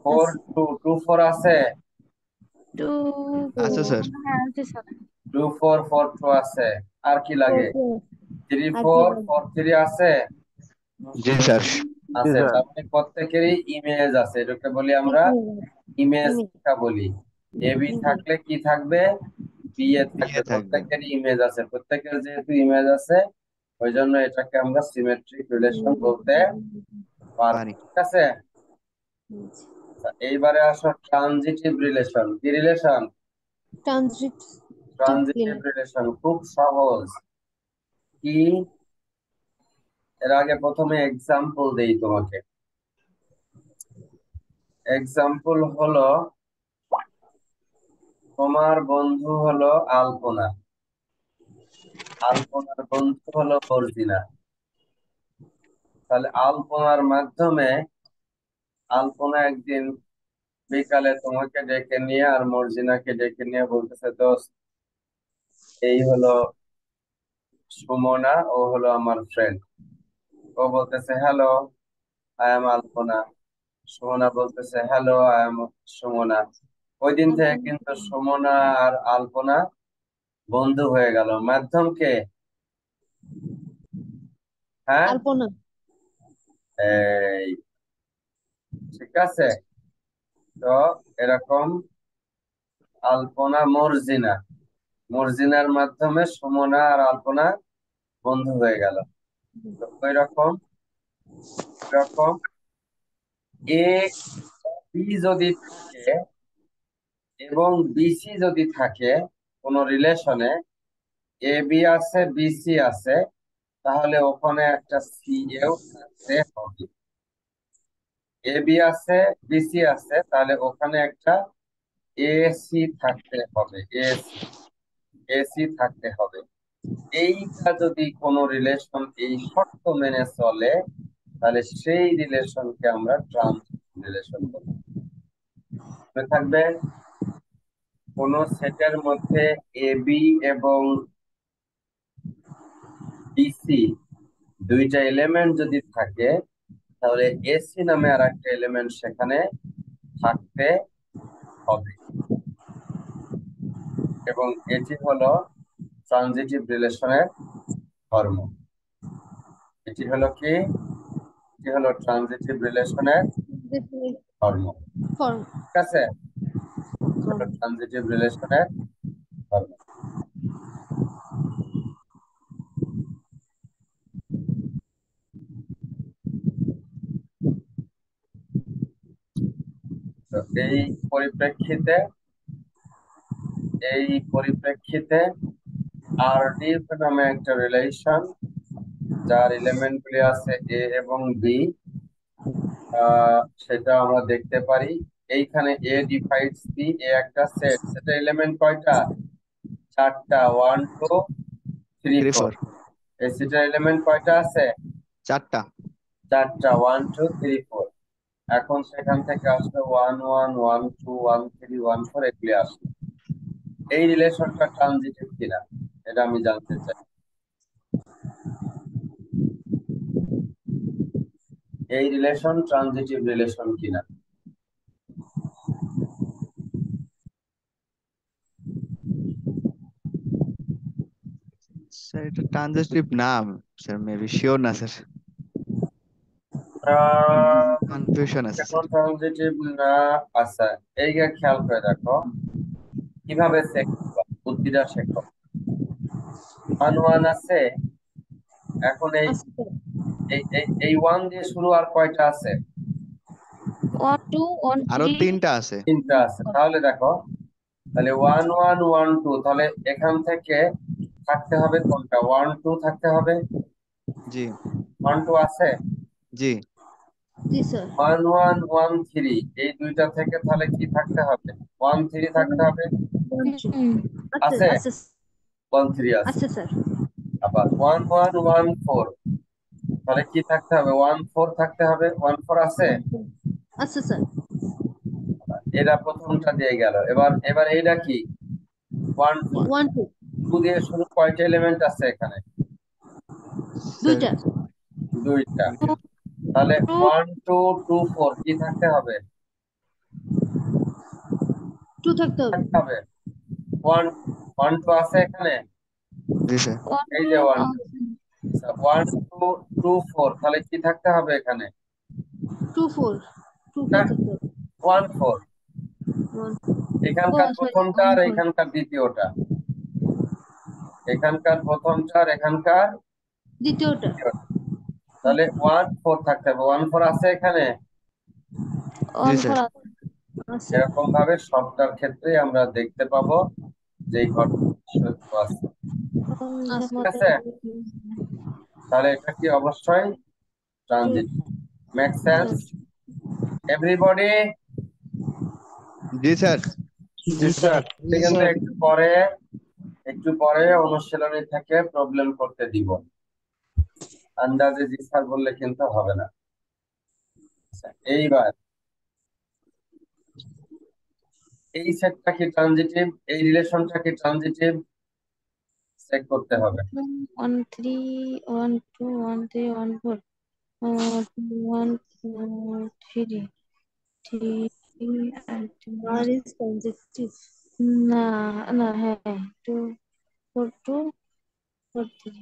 [SPEAKER 1] 4 2 2 4 আছে,
[SPEAKER 5] 2
[SPEAKER 2] আছে স্যার।
[SPEAKER 5] হ্যাঁ আছে স্যার,
[SPEAKER 1] 2 4 4 2 আছে। আর কি লাগে? 3 4 4 3 আছে,
[SPEAKER 2] জি স্যার।
[SPEAKER 1] আছে। তার মানে প্রত্যেকেরই ইমেজ আছে, এটাকে বলি আমরা ইমেজ রেখা বলি। এ বি থাকলে কি থাকবে? বি এ থাকবে।
[SPEAKER 2] থাকবে।
[SPEAKER 1] প্রত্যেকেরই ইমেজ আছে, প্রত্যেকের যেহেতু ইমেজ আছে ওই জন্য এটাকে আমরা সিমেট্রিক রিলেশন বলতে পারি।
[SPEAKER 2] পারি।
[SPEAKER 1] ঠিক আছে, আচ্ছা, এইবারে আসো ট্রানজিটিভ রিলেশন। কি রিলেশন? ট্রানজিটিভ রিলেশন খুব সহজ। কি এর আগে প্রথমে এক্সাম্পল দেই তোমাকে। এক্সাম্পল হলো তোমার বন্ধু হলো আলপনা। আলপনার বন্ধু হলো মর্জিনা। তাহলে আলপনার মাধ্যমে আলপনা একদিন বিকালে তোমাকে ডেকে নিয়ে আর মর্জিনাকে ডেকে নিয়ে বলতেছে, দোস্ত এই হলো সুমনা, ও হলো আমার ফ্রেন্ড। ও বলতেছে, হ্যালো, আই এম আলপনা। সুমনা বলতেছে, হ্যালো, আই এম সুমনা। ওই দিন থেকে কিন্তু সুমনা আর আলপনা বন্ধু হয়ে গেল। মাধ্যম কে? হ্যাঁ,
[SPEAKER 3] আলপনা।
[SPEAKER 1] এই ঠিক আছে। তো এরকম আলপনা মর্জিনা, মর্জিনার মাধ্যমে সুমনা আর আলপনা বন্ধু হয়ে গেল। তো ওই রকম এ বি যদি থাকে এবং বিসি যদি থাকে কোন রিলেশনে, এ বি আছে বিসি আছে, তাহলে ওখানে একটা সি এও থাকতে হবে। এ বি আছে বিসি আছে, তাহলে ওখানে একটা এসি থাকতে হবে। এসি থাকতে হবে। এইটা যদি কোনো রিলেশন এই শর্ত মেনে চলে, তাহলে সেই রিলেশনকে আমরা ট্রানজিটিভ রিলেশন বলি। মনে থাকবে, কোন সেটের মধ্যে এ বি এবং বিসি দুইটা এলিমেন্ট যদি থাকে, তাহলে এসি নামে আর একটা এলিমেন্ট সেখানে থাকতে হবে। এবং এটি হলো ট্রানজিটিভ রিলেশনের ধর্ম। এটি হলো কি? এটি হলো ট্রানজিটিভ রিলেশনের ধর্ম। ঠিক আছে, ট্রানজিটিভ রিলেশনের ধর্ম। তো এই পরিপ্রেক্ষিতে আরডি নামে একটা রিলেশন, যার এলিমেন্ট গুলি আছে এ এবং বি, সেটা আমরা দেখতে পারি। এইখানে এ ডিভাইডস বি, এ একটা সেট, সেটা এলিমেন্ট কয়টা? চারটা, 1 2 3 4।
[SPEAKER 2] 3 4
[SPEAKER 1] এই সেটের এলিমেন্ট কয়টা আছে?
[SPEAKER 2] চারটা।
[SPEAKER 1] 1 2 3 4। এখন সেখান থেকে আসবে 1 1 1 2 1 3 1 4, এগুলি আসবে। এই রিলেশনটা ট্রানজিটিভ কিনা এটা আমি জানতে চাই। এই রিলেশন ট্রানজিটিভ রিলেশন কিনা?
[SPEAKER 2] স্যার এটা ট্রানজিটিভ নাম স্যার, মেবি শিওর না স্যার, কনফিউশন আছে
[SPEAKER 1] কেন
[SPEAKER 2] স্যার।
[SPEAKER 1] ট্রানজিটিভ না? আচ্ছা, এইটা খেয়াল করে দেখো কিভাবে চেক করবা, বুদ্ধিটা শেখো। 1 1 আছে, এখন এই এই এই- এই 1 দিয়ে শুরু আর কয়টা আছে?
[SPEAKER 5] 1 2 1
[SPEAKER 2] আরো
[SPEAKER 5] 3
[SPEAKER 2] তিনটা আছে।
[SPEAKER 1] তিনটা আছে। তাহলে দেখো, তাহলে 1 1 1 2, তাহলে এখান থেকে থাকতে হবে কোনটা? 1 2 থাকতে হবে।
[SPEAKER 2] জি
[SPEAKER 1] 1 2 আছে।
[SPEAKER 2] জি।
[SPEAKER 3] জি স্যার।
[SPEAKER 1] 1 1 1 3, এই দুইটা থেকে তাহলে কি থাকতে হবে? 1 3 থাকতে হবে। আছে,
[SPEAKER 3] আচ্ছা
[SPEAKER 1] 1 3 আছে।
[SPEAKER 3] আচ্ছা স্যার।
[SPEAKER 1] আবার 1 1 1 4, তাহলে কি থাকতে হবে? 1 4 থাকতে হবে। 1 4 আছে।
[SPEAKER 3] আচ্ছা স্যার।
[SPEAKER 1] এটা প্রথমটা দিয়ে গেল। এবার এবার এইটা কি? 1 2,
[SPEAKER 3] 1 2
[SPEAKER 1] 2 দিয়ে শুরু কয়টা এলিমেন্ট আছে এখানে?
[SPEAKER 3] দুইটা।
[SPEAKER 1] দুইটা। তাহলে 1 2 2 4 কি থাকতে হবে?
[SPEAKER 3] 2 থাকতে হবে।
[SPEAKER 1] থাকতে হবে। 1 1 2 আছে এখানে।
[SPEAKER 2] জি স্যার।
[SPEAKER 1] এই যে 1 1 2 2 4, তাহলে কি থাকতে হবে এখানে?
[SPEAKER 3] 2 4 2 4 থাকতে হবে।
[SPEAKER 1] 1 4। এখানকার প্রথমটা আর এখানকার দ্বিতীয়টা, এখানকার প্রথমটা আর এখানকার
[SPEAKER 3] দ্বিতীয়টা।
[SPEAKER 1] দ্বিতীয়টা। তাহলে 1 4 থাকতে হবে। 1 4 আছে এখানে।
[SPEAKER 2] জি স্যার।
[SPEAKER 3] আচ্ছা
[SPEAKER 1] এরকম ভাবে সবটার ক্ষেত্রে আমরা দেখতে পাবো যে এই ঘটনা সত্য আছে। ঠিক আছে, তাহলে এটা কি অবশ্যই ট্রানজিট। Make sense everybody?
[SPEAKER 2] জি স্যার।
[SPEAKER 4] জি স্যার।
[SPEAKER 1] কিন্তু একটু পরে একটু পরে অনুশীলনী থেকে প্রবলেম করতে দিব, আন্দাজে জি স্যার বললে কিন্তু হবে না। আচ্ছা, এইবার এই সেটটা কি ট্রানজিটিভ, এই রিলেশনটা কি ট্রানজিটিভ চেক করতে হবে।
[SPEAKER 5] 1 3 1 2 1 3 1 4 1 3 3 and
[SPEAKER 3] R is transitive.
[SPEAKER 5] না না হ্যাঁ 2 4 2 4 3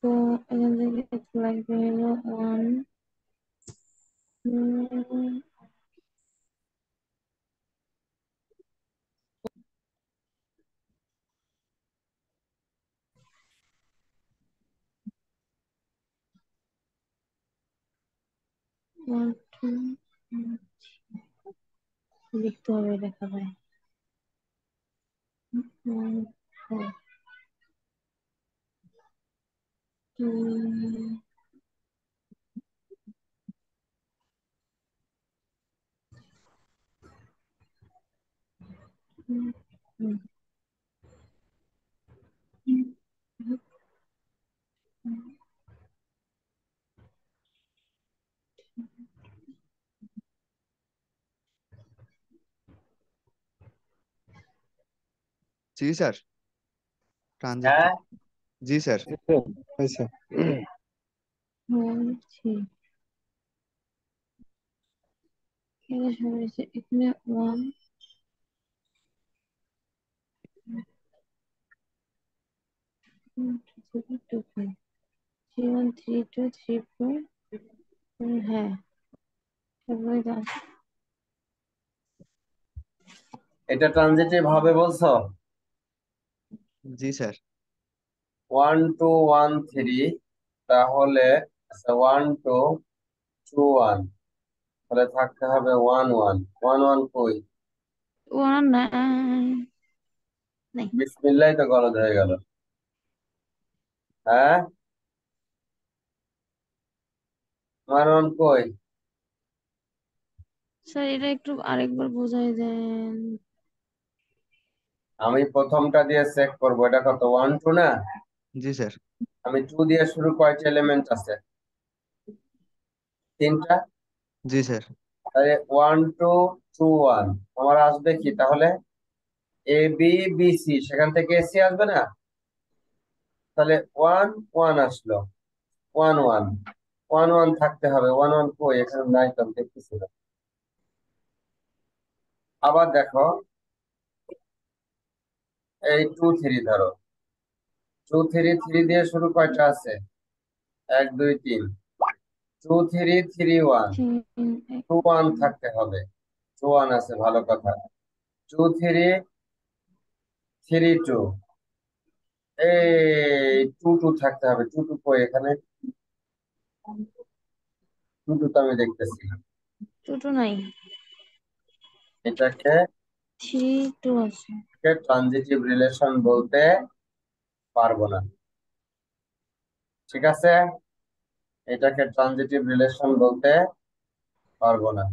[SPEAKER 5] তো এখান থেকে লাগবে হলো 1 1 2 লিখতে হবে দেখা যায় 1 4 2
[SPEAKER 2] জি স্যার, ট্রানজিটিভ।
[SPEAKER 1] হ্যাঁ,
[SPEAKER 2] জি স্যার।
[SPEAKER 6] হয়েছে।
[SPEAKER 5] 1 3 এখানে সব হয়েছে এখানে 1 2 3 2 5 3 1 3 2 3 4 হ্যাঁ সবগুলোই তো আছে।
[SPEAKER 1] এটা ট্রানজিটিভ হবে বলছো।
[SPEAKER 2] জি স্যার।
[SPEAKER 1] 1 2 1 3 তাহলে 1 2 2 1 তাহলে থাকতে হবে 1 1 1 1 কই,
[SPEAKER 5] 1 নাই
[SPEAKER 1] বিসমিল্লাহ তো গলদ হয়ে গেল। হ্যাঁ, 1 1 কই,
[SPEAKER 5] স্যার এটা একটু আরেকবার বোঝাই দেন।
[SPEAKER 1] আমি প্রথমটা দিয়ে চেক করবো এটা কত 1 2 না,
[SPEAKER 2] জি স্যার।
[SPEAKER 1] আমি 2 দিয়ে শুরু কয়টা এলিমেন্ট আছে, 3টা।
[SPEAKER 2] জি স্যার।
[SPEAKER 1] তাহলে 1 2 2 1 আমার আসবে কি তাহলে এ বি বি সি, সেখান থেকে এসি আসবে না, তাহলে 1 1 আসলো, 1 1 1 1 থাকতে হবে, 1 1 কই, এখানে নাই তো, আমি দেখতেছি না। আবার দেখো এই 2 3 ধরো, 2 3 3 দিয়ে শুরু কয়টা আছে, 1 2 3, 2 3 3 1, 2 1 থাকতে হবে, 2 1 আছে, ভালো কথা। 2 3 3 2, এই 2 2 থাকতে হবে, 2 2 কই, এখানে 2 2 তো আমি দেখতেছি না।
[SPEAKER 5] টোটো নাই
[SPEAKER 1] এটাকে
[SPEAKER 5] 3 2 আছে।
[SPEAKER 1] ট্রানজিটিভ রিলেশন বলতে পারবো না, ঠিক আছে, এটাকে ট্রানজিটিভ রিলেশন বলতে পারবো না।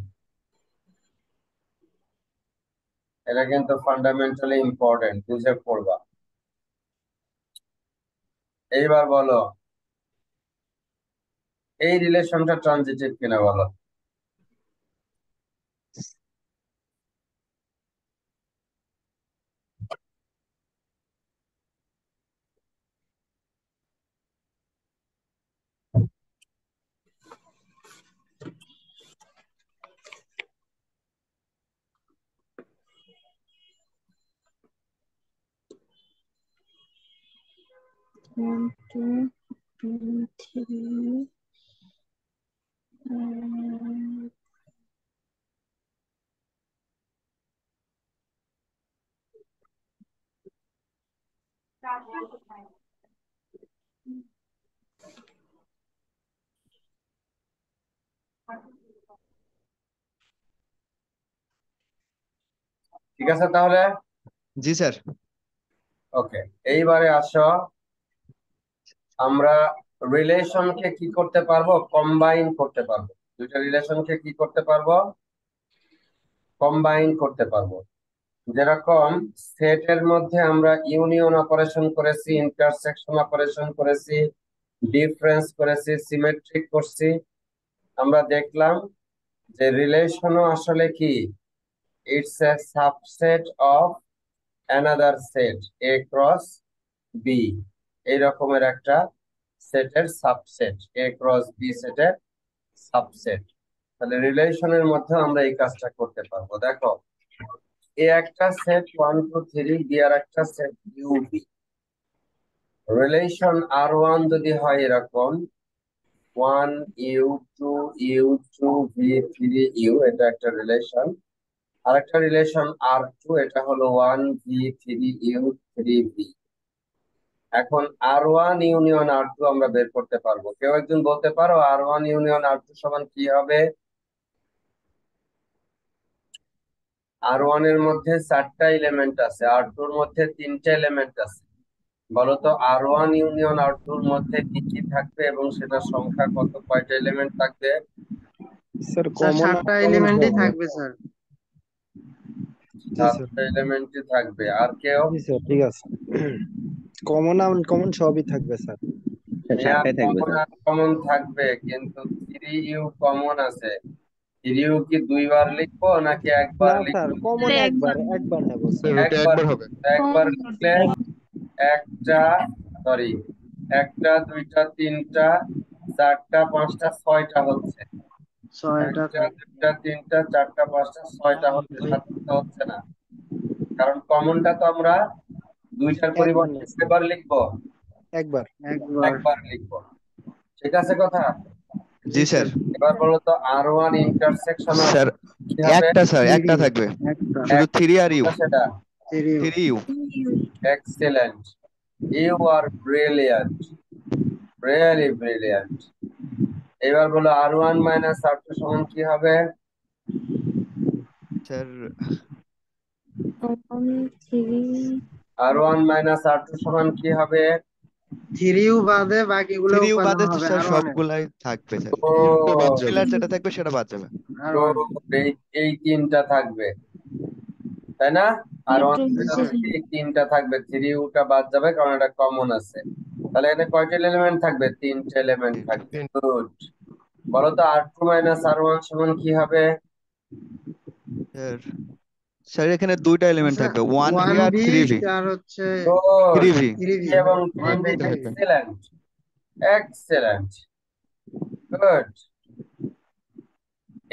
[SPEAKER 1] এটা কিন্তু ফান্ডামেন্টালি ইম্পর্টেন্ট, বুঝে পড়বা। এইবার বলো এই রিলেশনটা ট্রানজিটিভ কিনা বলো।
[SPEAKER 5] One, two, three.
[SPEAKER 1] ঠিক আছে তাহলে,
[SPEAKER 2] জি স্যার।
[SPEAKER 1] ওকে। এইবারে আসো, আমরা রিলেশনকে কি করতে পারবো, কম্বাইন করতে পারবো। দুইটা রিলেশনকে কি করতে পারবো, কম্বাইন করতে পারবো। যেরকম সেটের মধ্যে আমরা ইউনিয়ন অপারেশন করেছি, ইন্টারসেকশন অপারেশন করেছি, ডিফারেন্স করেছি, সিমেট্রিক করছি। আমরা দেখলাম যে রিলেশনও আসলে কি, it's a subset of another set A cross B, এই রকমের একটা সেটের সাবসেট, এ ক্রস বি সেটের সাবসেট। তাহলে রিলেশনের মধ্যে আমরা এই কাজটা করতে পারবো। দেখো, এ একটা সেট 1 2 3, বি আর একটা said you B. Relation R1 যদি হয় এরকম 1 ইউ 2 ইউ 2 ভি 3 ইউ, এটা একটা রিলেশন। আরেকটা রিলেশন R2, এটা হলো 1 ভি 3 ইউ 3 ভি। এখন R1 ইউনিয়ন R2 আমরা বের করতে পারবো। কেউ একজন বলতে পারো R1 ইউনিয়ন R2 সমান কি হবে? R1 এর মধ্যে 4টা এলিমেন্ট আছে, R2 এর মধ্যে 3টা এলিমেন্ট আছে। বলতো R1 ইউনিয়ন R2 এর মধ্যে কি কি থাকবে এবং সেটার সংখ্যা কত, কয়টা এলিমেন্ট থাকবে?
[SPEAKER 6] স্যার
[SPEAKER 4] স্যার
[SPEAKER 6] কমন
[SPEAKER 4] 7টা এলিমেন্টই থাকবে স্যার।
[SPEAKER 6] জি স্যার
[SPEAKER 1] 7টা এলিমেন্টই থাকবে। আর কেউ?
[SPEAKER 6] জি স্যার ঠিক আছে। কমন আনকমন সবই থাকবে স্যার।
[SPEAKER 1] কমন থাকবে, কিন্তু 3u কমন আছে। 3u কি দুইবার লিখবো নাকি একবার
[SPEAKER 6] না স্যার,
[SPEAKER 1] লিখবো?
[SPEAKER 6] কমন একবার নেব স্যার।
[SPEAKER 1] একবার একবার লিখলে একটা, সরি, একটা, দুইটা, তিনটা, চারটা, পাঁচটা, 6টা হচ্ছে।
[SPEAKER 4] 6টা
[SPEAKER 1] একটা, দুইটা, তিনটা, চারটা, পাঁচটা, 6টা হচ্ছে, 7টা হচ্ছে না। কারণ কমনটা তো আমরা দুইটার
[SPEAKER 6] একবার
[SPEAKER 1] পরিবর্তে
[SPEAKER 6] নেব
[SPEAKER 1] কয়বার লিখবো?
[SPEAKER 6] একবার।
[SPEAKER 1] একবার লিখবো। ঠিক আছে কথা?
[SPEAKER 2] জি স্যার।
[SPEAKER 1] এবার বলো তো R1 ইন্টারসেকশন অফ
[SPEAKER 2] স্যার
[SPEAKER 1] কি হবে?
[SPEAKER 2] একটা থাকবে, শুধু 3 আর ইউ।
[SPEAKER 1] সেটা
[SPEAKER 2] 3 U.
[SPEAKER 1] Excellent, you are brilliant, really brilliant. এবার বলো R1 মাইনাস R2 সমান কি হবে?
[SPEAKER 2] স্যার
[SPEAKER 5] 3
[SPEAKER 1] R1 মাইনাস R2 সমান কি হবে?
[SPEAKER 4] 3u বাদে বাকিগুলো
[SPEAKER 2] 3 ইউ
[SPEAKER 4] উপাদান
[SPEAKER 2] বাদে
[SPEAKER 4] হবে
[SPEAKER 2] স্যার
[SPEAKER 4] R1 এর।
[SPEAKER 2] সবগুলাই থাকবে স্যার।
[SPEAKER 1] ও,
[SPEAKER 2] পিলার যেটা থাকবে সেটা বাদ যাবে।
[SPEAKER 4] R1
[SPEAKER 1] এই তিনটা থাকবে, তাই না? R1
[SPEAKER 5] 2
[SPEAKER 1] এই তিনটা থাকবে, 3u টা বাদ যাবে কারণ এটা কমন আছে। তাহলে এখানে কয়টা এলিমেন্ট থাকবে? 3টে এলিমেন্ট থাকবে। গুড। বলো তো R2 মাইনাস R1 সমান কি হবে?
[SPEAKER 2] স্যার স্যার এখানে দুইটা এলিমেন্ট থাকবে, 1 ভি আর
[SPEAKER 4] 1v
[SPEAKER 2] 3 ভি।
[SPEAKER 4] আর হচ্ছে
[SPEAKER 2] 3 ভি
[SPEAKER 4] 3v
[SPEAKER 1] এবং
[SPEAKER 4] 1v 3v।
[SPEAKER 1] Excellent, excellent, good.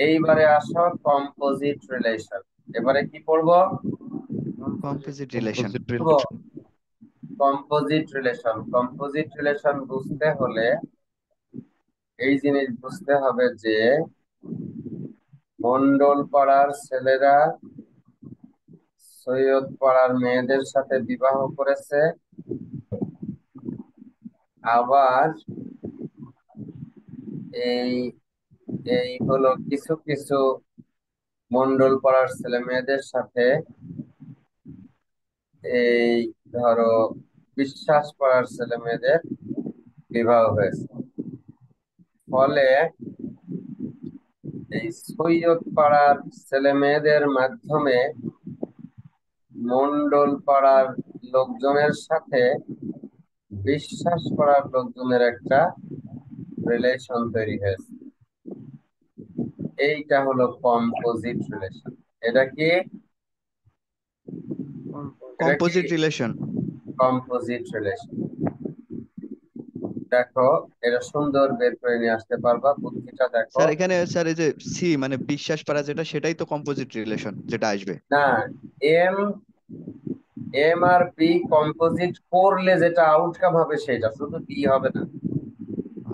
[SPEAKER 1] এইবারে আসো কম্পোজিট রিলেশন। এবারে কি পড়বো?
[SPEAKER 2] Composite relation.
[SPEAKER 1] Composite relation. Composite relation বুঝতে হলে এই জিনিস বুঝতে হবে যে মন্ডল পাড়ার ছেলেরা সৈয়দ পাড়ার মেয়েদের সাথে বিবাহ করেছে, আবার এই এই হলো কিছু কিছু মন্ডল পাড়ার ছেলে মেয়েদের সাথে এই ধরো বিশ্বাস পাড়ার ছেলে মেয়েদের বিবাহ হয়েছে। ফলে এই সৈয়দ পাড়ার ছেলে মেয়েদের মাধ্যমে মন্ডল পাড়ার লোকজনের সাথে বিশ্বাস করার লোকজনের একটা রিলেশন তৈরি হয়েছে। এইটা হলো কম্পোজিট রিলেশন। এটা কি?
[SPEAKER 2] Composite relation.
[SPEAKER 1] Composite relation. দেখো, এটা সুন্দর বের করে নিয়ে আসতে পারবা, বুদ্ধিটা দেখো।
[SPEAKER 2] স্যার এখানে স্যার এই যে সি মানে বিশ্বাস পারা যেটা, সেটাই তো কম্পোজিট রিলেশন যেটা আসবে
[SPEAKER 1] না, M M R B composite করলে যেটা আউটকাম হবে সেটা, শুধু বি হবে না।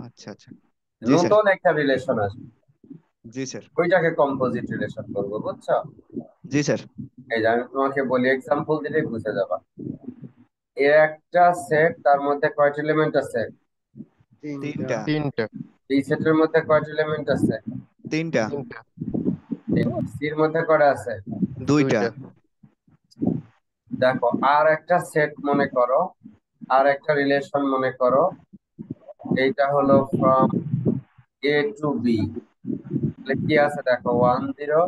[SPEAKER 2] আচ্ছা আচ্ছা জি স্যার।
[SPEAKER 1] নতুন একটা রিলেশন আসবে,
[SPEAKER 2] জি স্যার।
[SPEAKER 1] ওইটাকে কম্পোজিট রিলেশন বলবো, বুঝছো?
[SPEAKER 2] জি স্যার।
[SPEAKER 1] এই যে আমি তোমাকে বলি, এক্সাম্পল দিলে বুঝে যাবা। এর একটা সেট, তার মধ্যে কয়টা এলিমেন্ট আছে?
[SPEAKER 2] তিনটা।
[SPEAKER 1] এই সেটের মধ্যে কয়টা এলিমেন্ট আছে?
[SPEAKER 2] তিনটা।
[SPEAKER 1] সির মধ্যে কয়টা আছে?
[SPEAKER 2] দুইটা।
[SPEAKER 1] দেখো, আর একটা সেট মনে করো, আর একটা রিলেশন মনে করো, এইটা হলো ফ্রম এ টু বি। কি আছে দেখো, 1 0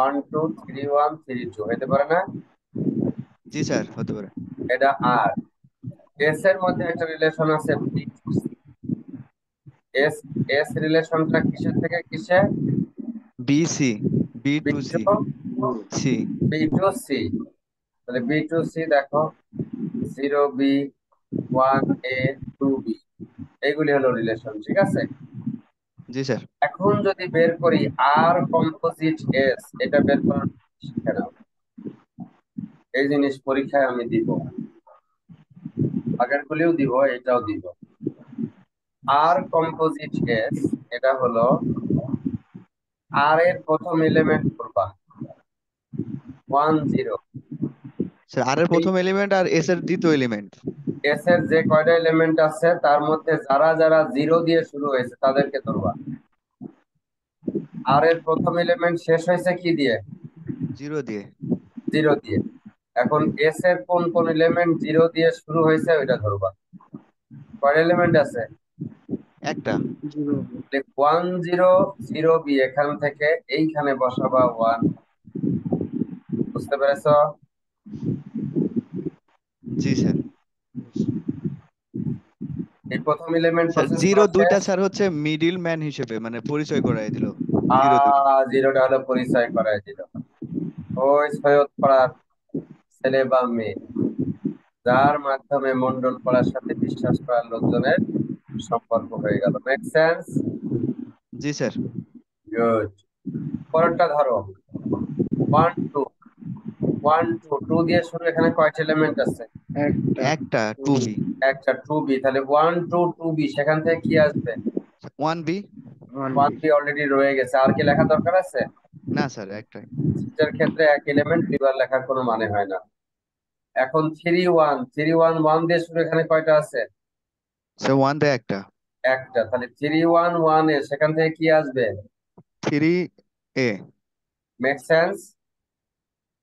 [SPEAKER 1] 1 2 3 1 3 2 হতে পারে না?
[SPEAKER 2] জি স্যার, হতে পারে।
[SPEAKER 1] এটা আর এস এর মধ্যে একটা রিলেশন আছে B to C. Yes yes রিলেশনটা কিসের থেকে কিসে?
[SPEAKER 2] B C, B
[SPEAKER 1] B
[SPEAKER 2] to
[SPEAKER 1] to
[SPEAKER 2] C, C.
[SPEAKER 1] C. তাহলে বি টু সি দেখো, 0 বি 1 এ 2 বি, এইগুলি হলো রিলেশন, ঠিক আছে?
[SPEAKER 2] জি স্যার।
[SPEAKER 1] এখন যদি বের করি আর কম্পোজিট এস, এটা বের করার শিখে নাও। এই জিনিস পরীক্ষায় আমি দিব, আগের গুলিও দিব, এটাও দিব। আর কম্পোজিট এস, এটা হলো আর এর প্রথম এলিমেন্ট করবা 1 0।
[SPEAKER 2] স্যার, আর এর প্রথম এলিমেন্ট আর এস এর দ্বিতীয় এলিমেন্ট।
[SPEAKER 1] এস এর যে কয়টা এলিমেন্ট আছে তার মধ্যে যারা যারা 0 দিয়ে শুরু হয়েছে তাদেরকে ধরবা। আর এর প্রথম এলিমেন্ট শেষ হয়েছে কি দিয়ে?
[SPEAKER 2] জিরো দিয়ে।
[SPEAKER 1] 0 দিয়ে। এখন এস এর কোন কোন এলিমেন্ট 0 দিয়ে শুরু হয়েছে ওইটা ধরবা। কয়টা এলিমেন্ট আছে?
[SPEAKER 2] একটা।
[SPEAKER 1] 1 0 0 বি, এখান থেকে এইখানে বসাবা 1। বুঝতে পেরেছো?
[SPEAKER 2] জি স্যার।
[SPEAKER 1] এই প্রথম এলিমেন্ট
[SPEAKER 2] স্যার,
[SPEAKER 1] প্রসেস
[SPEAKER 2] জিরো
[SPEAKER 1] করা
[SPEAKER 2] দুইটা
[SPEAKER 1] শেষ।
[SPEAKER 2] স্যার হচ্ছে মিডিল ম্যান হিসেবে, মানে পরিচয় করাই দিল। জিরো দুইটা।
[SPEAKER 1] জিরোটা হলো পরিচয় করায় দিল। ওই সৈয়দ পাড়ার ছেলে বা মেয়ে, যার মাধ্যমে মন্ডল পাড়ার সাথে বিশ্বাস করার লোকজনের সম্পর্ক হয়ে গেল। Make sense?
[SPEAKER 2] জি স্যার।
[SPEAKER 1] গুড। পরেরটা ধরো 1 2 1 2 2 দিয়ে শুরু, এখানে কয়টা এলিমেন্ট আছে?
[SPEAKER 2] একটা, টু বি।
[SPEAKER 1] একটা 2 বি, তাহলে 1 2 2 বি, সেখান থেকে কি আসবে?
[SPEAKER 2] One B.
[SPEAKER 1] 1 বি অলরেডি রয়ে গেছে, আর কি লেখা দরকার আছে?
[SPEAKER 2] না স্যার, একটাই।
[SPEAKER 1] এটার ক্ষেত্রে এক এলিমেন্ট দুইবার লেখার কোনো মানে হয় না। এখন 3 1 3 1 1 দিয়ে শুরু, এখানে কয়টা আছে?
[SPEAKER 2] স্যার, ওয়ান দিয়ে একটা।
[SPEAKER 1] একটা, তাহলে 3 1 1 এ সেখান থেকে কি আসবে?
[SPEAKER 2] Three A.
[SPEAKER 1] Make sense?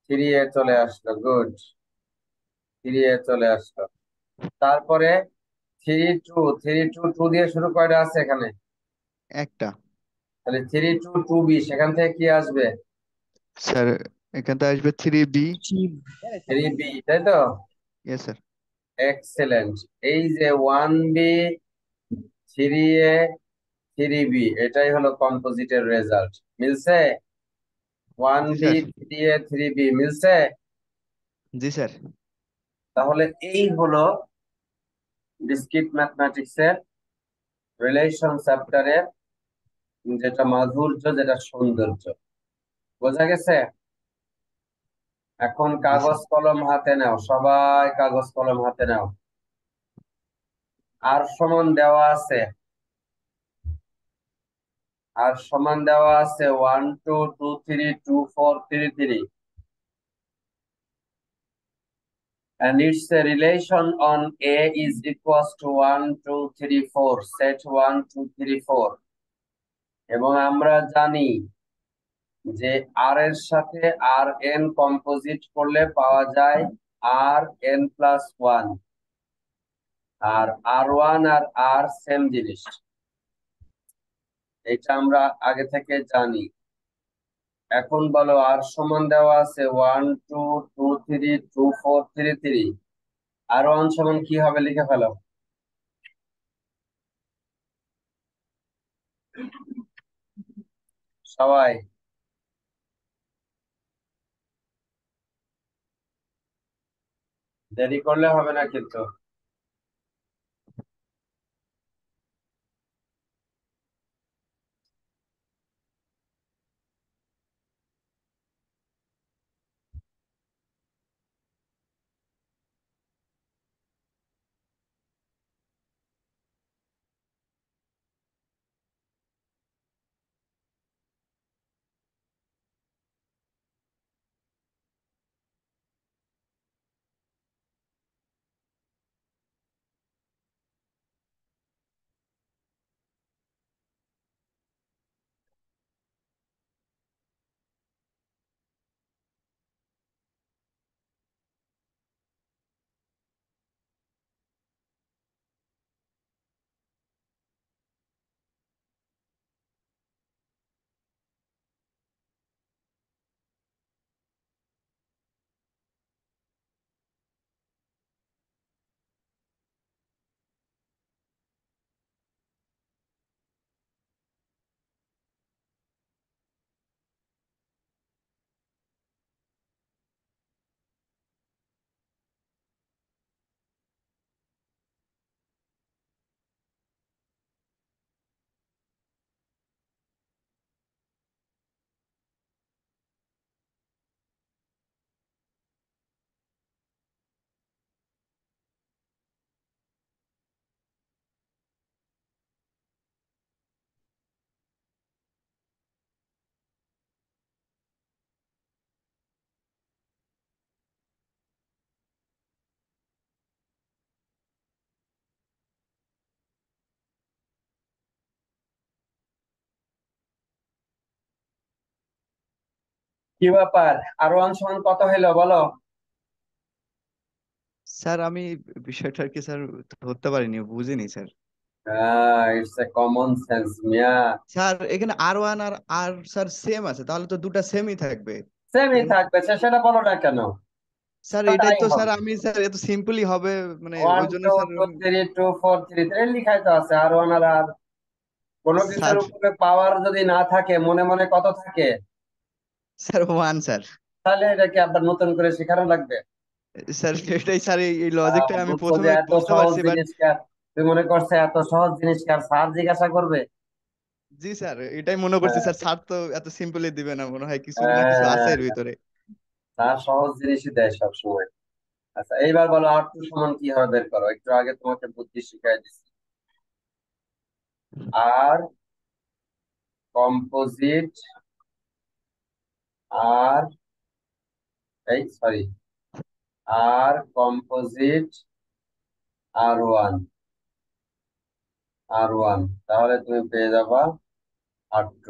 [SPEAKER 1] 3 A চলে আসলো, গুড। 3 এ চলে আসলো। তারপরে 3 2 3 2 2 দিয়ে শুরু, কয়টা আছে এখানে?
[SPEAKER 2] একটা।
[SPEAKER 1] তাহলে 3 2 2 বি, সেখান থেকে কি আসবে?
[SPEAKER 2] স্যার, এখান থেকে আসবে থ্রি বি।
[SPEAKER 1] 3 বি, তাই তো?
[SPEAKER 2] Yes sir.
[SPEAKER 1] এক্সেলেন্ট। এই যে 1 বি 3 এ 3 বি, এটাই হলো কম্পোজিটের রেজাল্ট। মিলছে? 1
[SPEAKER 2] জি
[SPEAKER 1] বি
[SPEAKER 2] স্যার।
[SPEAKER 1] 3 এ 3 বি, মিলছে?
[SPEAKER 2] জি স্যার।
[SPEAKER 1] তাহলে এই হলো ডিসক্রিট ম্যাথমেটিক্স এর রিলেশন চ্যাপ্টারের যেটা মাধুর্য, যেটা সৌন্দর্য। বোঝা গেছে? এখন
[SPEAKER 2] জি স্যার।
[SPEAKER 1] কাগজ কলম হাতে নাও, সবাই কাগজ কলম হাতে নাও। আর সমান দেওয়া আছে, আর সমান দেওয়া আছে 1 2 2 3 2 4 3 3, and its relation on A is equals to 1 2 3 4, set 1 2 3 4। এবং আমরা জানি যে আর এর সাথে আর এন কম্পোজিট করলে পাওয়া যায় আর এন প্লাস 1। আর আর ওয়ান আর আর সেম জিনিস, এটা আমরা আগে থেকে জানি। এখন বলো, আর সমান দেওয়া আছে 1 2 2 3 2 4 3 3, আর ওয়ান সমান কি হবে লিখে ফেলো সবাই। দেরি করলে হবে না কিন্তু। কি ব্যাপার, R1 সমান কত হইলো বলো?
[SPEAKER 2] স্যার আমি বিষয়টা আর কি স্যার ধরতে পারিনি, বুঝিনি sir.
[SPEAKER 1] It's a common sense মিয়া।
[SPEAKER 2] স্যার এখানে R1 আর আর স্যার সেম আছে, তাহলে তো দুটা সেমই থাকবে
[SPEAKER 1] সেমই
[SPEAKER 2] এখানে।
[SPEAKER 1] থাকবে, সেটা বলো না কেন?
[SPEAKER 2] স্যার
[SPEAKER 1] সেটা
[SPEAKER 2] এটাই
[SPEAKER 1] তাই
[SPEAKER 2] তো স্যার,
[SPEAKER 1] হবে।
[SPEAKER 2] আমি স্যার এত সিম্পলি হবে মানে
[SPEAKER 1] ওয়ান
[SPEAKER 2] ওই জন্য
[SPEAKER 1] two
[SPEAKER 2] sir
[SPEAKER 1] two three two four three three লিখাই তো আছে, R1 আর কোনো কিছুর
[SPEAKER 2] স্যার
[SPEAKER 1] উপরে পাওয়ার যদি না থাকে, মনে মনে কত থাকে?
[SPEAKER 2] Sir 1 sir.
[SPEAKER 1] তাহলে এটা কি আবার নতুন করে শেখানো লাগবে?
[SPEAKER 2] স্যার এটাই স্যার, এই লজিকটা আমি
[SPEAKER 1] বুঝছো যে
[SPEAKER 2] প্রথমে
[SPEAKER 1] এত
[SPEAKER 2] বুঝতে
[SPEAKER 1] সহজ
[SPEAKER 2] পারছি, বাট
[SPEAKER 1] জিনিসকে তুমি মনে করছো এত সহজ জিনিসকে আর স্যার জিজ্ঞাসা করবে?
[SPEAKER 2] জি স্যার এটাই মনে করছি
[SPEAKER 1] হ্যাঁ,
[SPEAKER 2] স্যার, স্যার তো এত সিম্পলি দিবে না, মনে হয় কিছু না কিছু আছে
[SPEAKER 1] হ্যাঁ,
[SPEAKER 2] এর ভিতরে।
[SPEAKER 1] স্যার সহজ জিনিসই দেয় সব সময়। আচ্ছা এইবার বলো R2 সমান কি হবে বের করো, একটু আগে তোমাকে বুদ্ধি শিখাই দিচ্ছি। আর কম্পোজিট আর সরি, কম্পোজিট R1 তাহলে তুমি পেয়ে যাবা R2।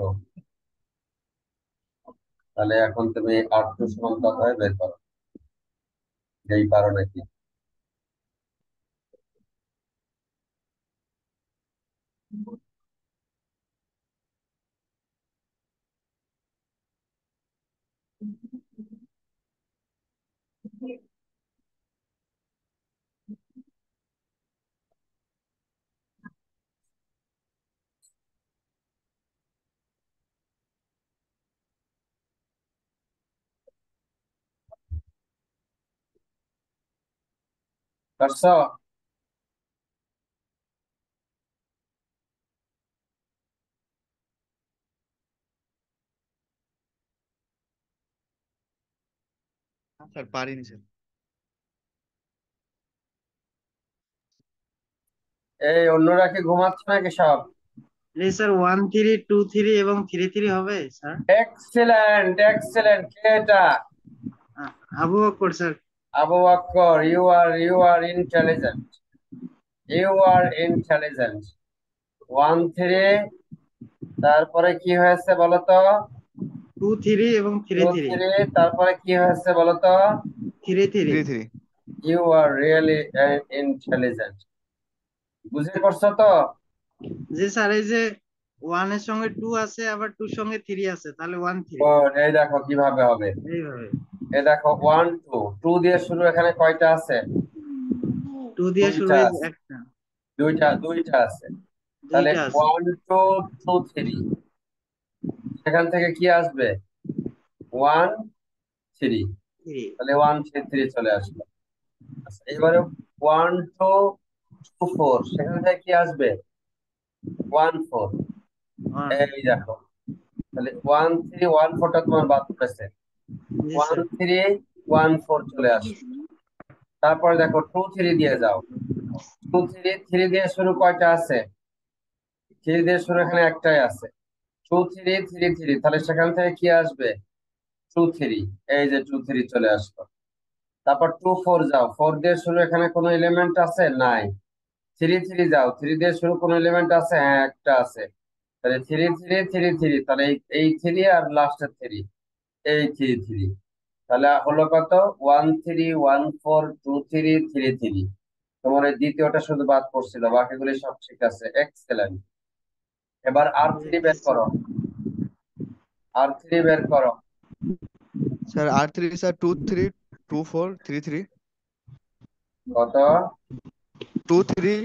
[SPEAKER 1] তাহলে এখন তুমি R2 সমান কত হয় বের করো, এই পারো নাকি? পারছো?
[SPEAKER 2] স্যার পারিনি স্যার।
[SPEAKER 1] এই অন্যরা কি ঘুমাচ্ছে নাকি সব?
[SPEAKER 4] এই স্যার 1 3 2 3 এবং 3 3 হবে স্যার।
[SPEAKER 1] এক্সিলেন্ট এক্সিলেন্ট, কে এটা?
[SPEAKER 4] Abu Bakr sir.
[SPEAKER 1] Abu Bakr, you are intelligent, you are intelligent. 1 3, তারপরে কি হয়েছে বলো তো?
[SPEAKER 4] 2 3 এবং 3
[SPEAKER 1] টু
[SPEAKER 4] 3।
[SPEAKER 1] থ্রি, তারপরে কি হয়েছে বলো তো?
[SPEAKER 4] 3 3।
[SPEAKER 2] 3 3।
[SPEAKER 1] You are really intelligent. বুঝে করছো তো?
[SPEAKER 4] জি স্যার, এই যে 1 এর সঙ্গে 2 আছে, আবার 2 এর সঙ্গে 3 আছে, তাহলে 1 3
[SPEAKER 1] এই দেখো কিভাবে হবে।
[SPEAKER 4] এইভাবে।
[SPEAKER 1] এই দেখো 1 2, 2 দিয়ে শুরু, এখানে কয়টা আছে?
[SPEAKER 4] 2 দিয়ে শুরু,
[SPEAKER 1] দুইটা
[SPEAKER 4] এই যে
[SPEAKER 1] আছে,
[SPEAKER 4] একটা।
[SPEAKER 1] দুইটা আছে। তাহলে
[SPEAKER 4] দুইটা আছে।
[SPEAKER 1] 1 2 2 3, সেখান থেকে কি আসবে? 1 3,
[SPEAKER 4] 3।
[SPEAKER 1] তাহলে 1 3 3 চলে আসলো। আচ্ছা এবারে 1 2 2 4, সেখান থেকে কি আসবে? 1 4।
[SPEAKER 4] 1।
[SPEAKER 1] এই দেখো, তাহলে 1 3 1 4 টা তোমার বাদ পড়েছে,
[SPEAKER 4] জি
[SPEAKER 1] 1
[SPEAKER 4] স্যার।
[SPEAKER 1] 3 1 4 চলে আসলো। তারপরে দেখো 2 3 দিয়ে যাও, 2 3 3 দিয়ে শুরু কয়টা আছে? 3 দিয়ে শুরু এখানে একটাই আছে, 2 3 3 3, তাহলে সেখান থেকে কি আসবে? 2 3, এই যে 2 3 চলে আসলো। তারপর 2 4 যাও, 4 দিয়ে শুরু, এখানে কোনো এলিমেন্ট আছে? নাই। 3 3 যাও, 3 দিয়ে শুরু, কোনো এলিমেন্ট আছে? হ্যাঁ একটা আছে। তাহলে 3 3 3 3, তাহলে এই 3 আর লাস্টের 3, এই 3 3, তাহলে হলো কত? 1 3 1 4 2 3 3 3। তোমার এই দ্বিতীয়টা শুধু বাদ পড়ছিল, বাকিগুলি সব ঠিক আছে। এক্সেলেন্ট। এবার R3 বের করো, R3 বের করো।
[SPEAKER 2] Sir R3 sir 2 3 2 4 3 3।
[SPEAKER 1] কত?
[SPEAKER 2] 2 3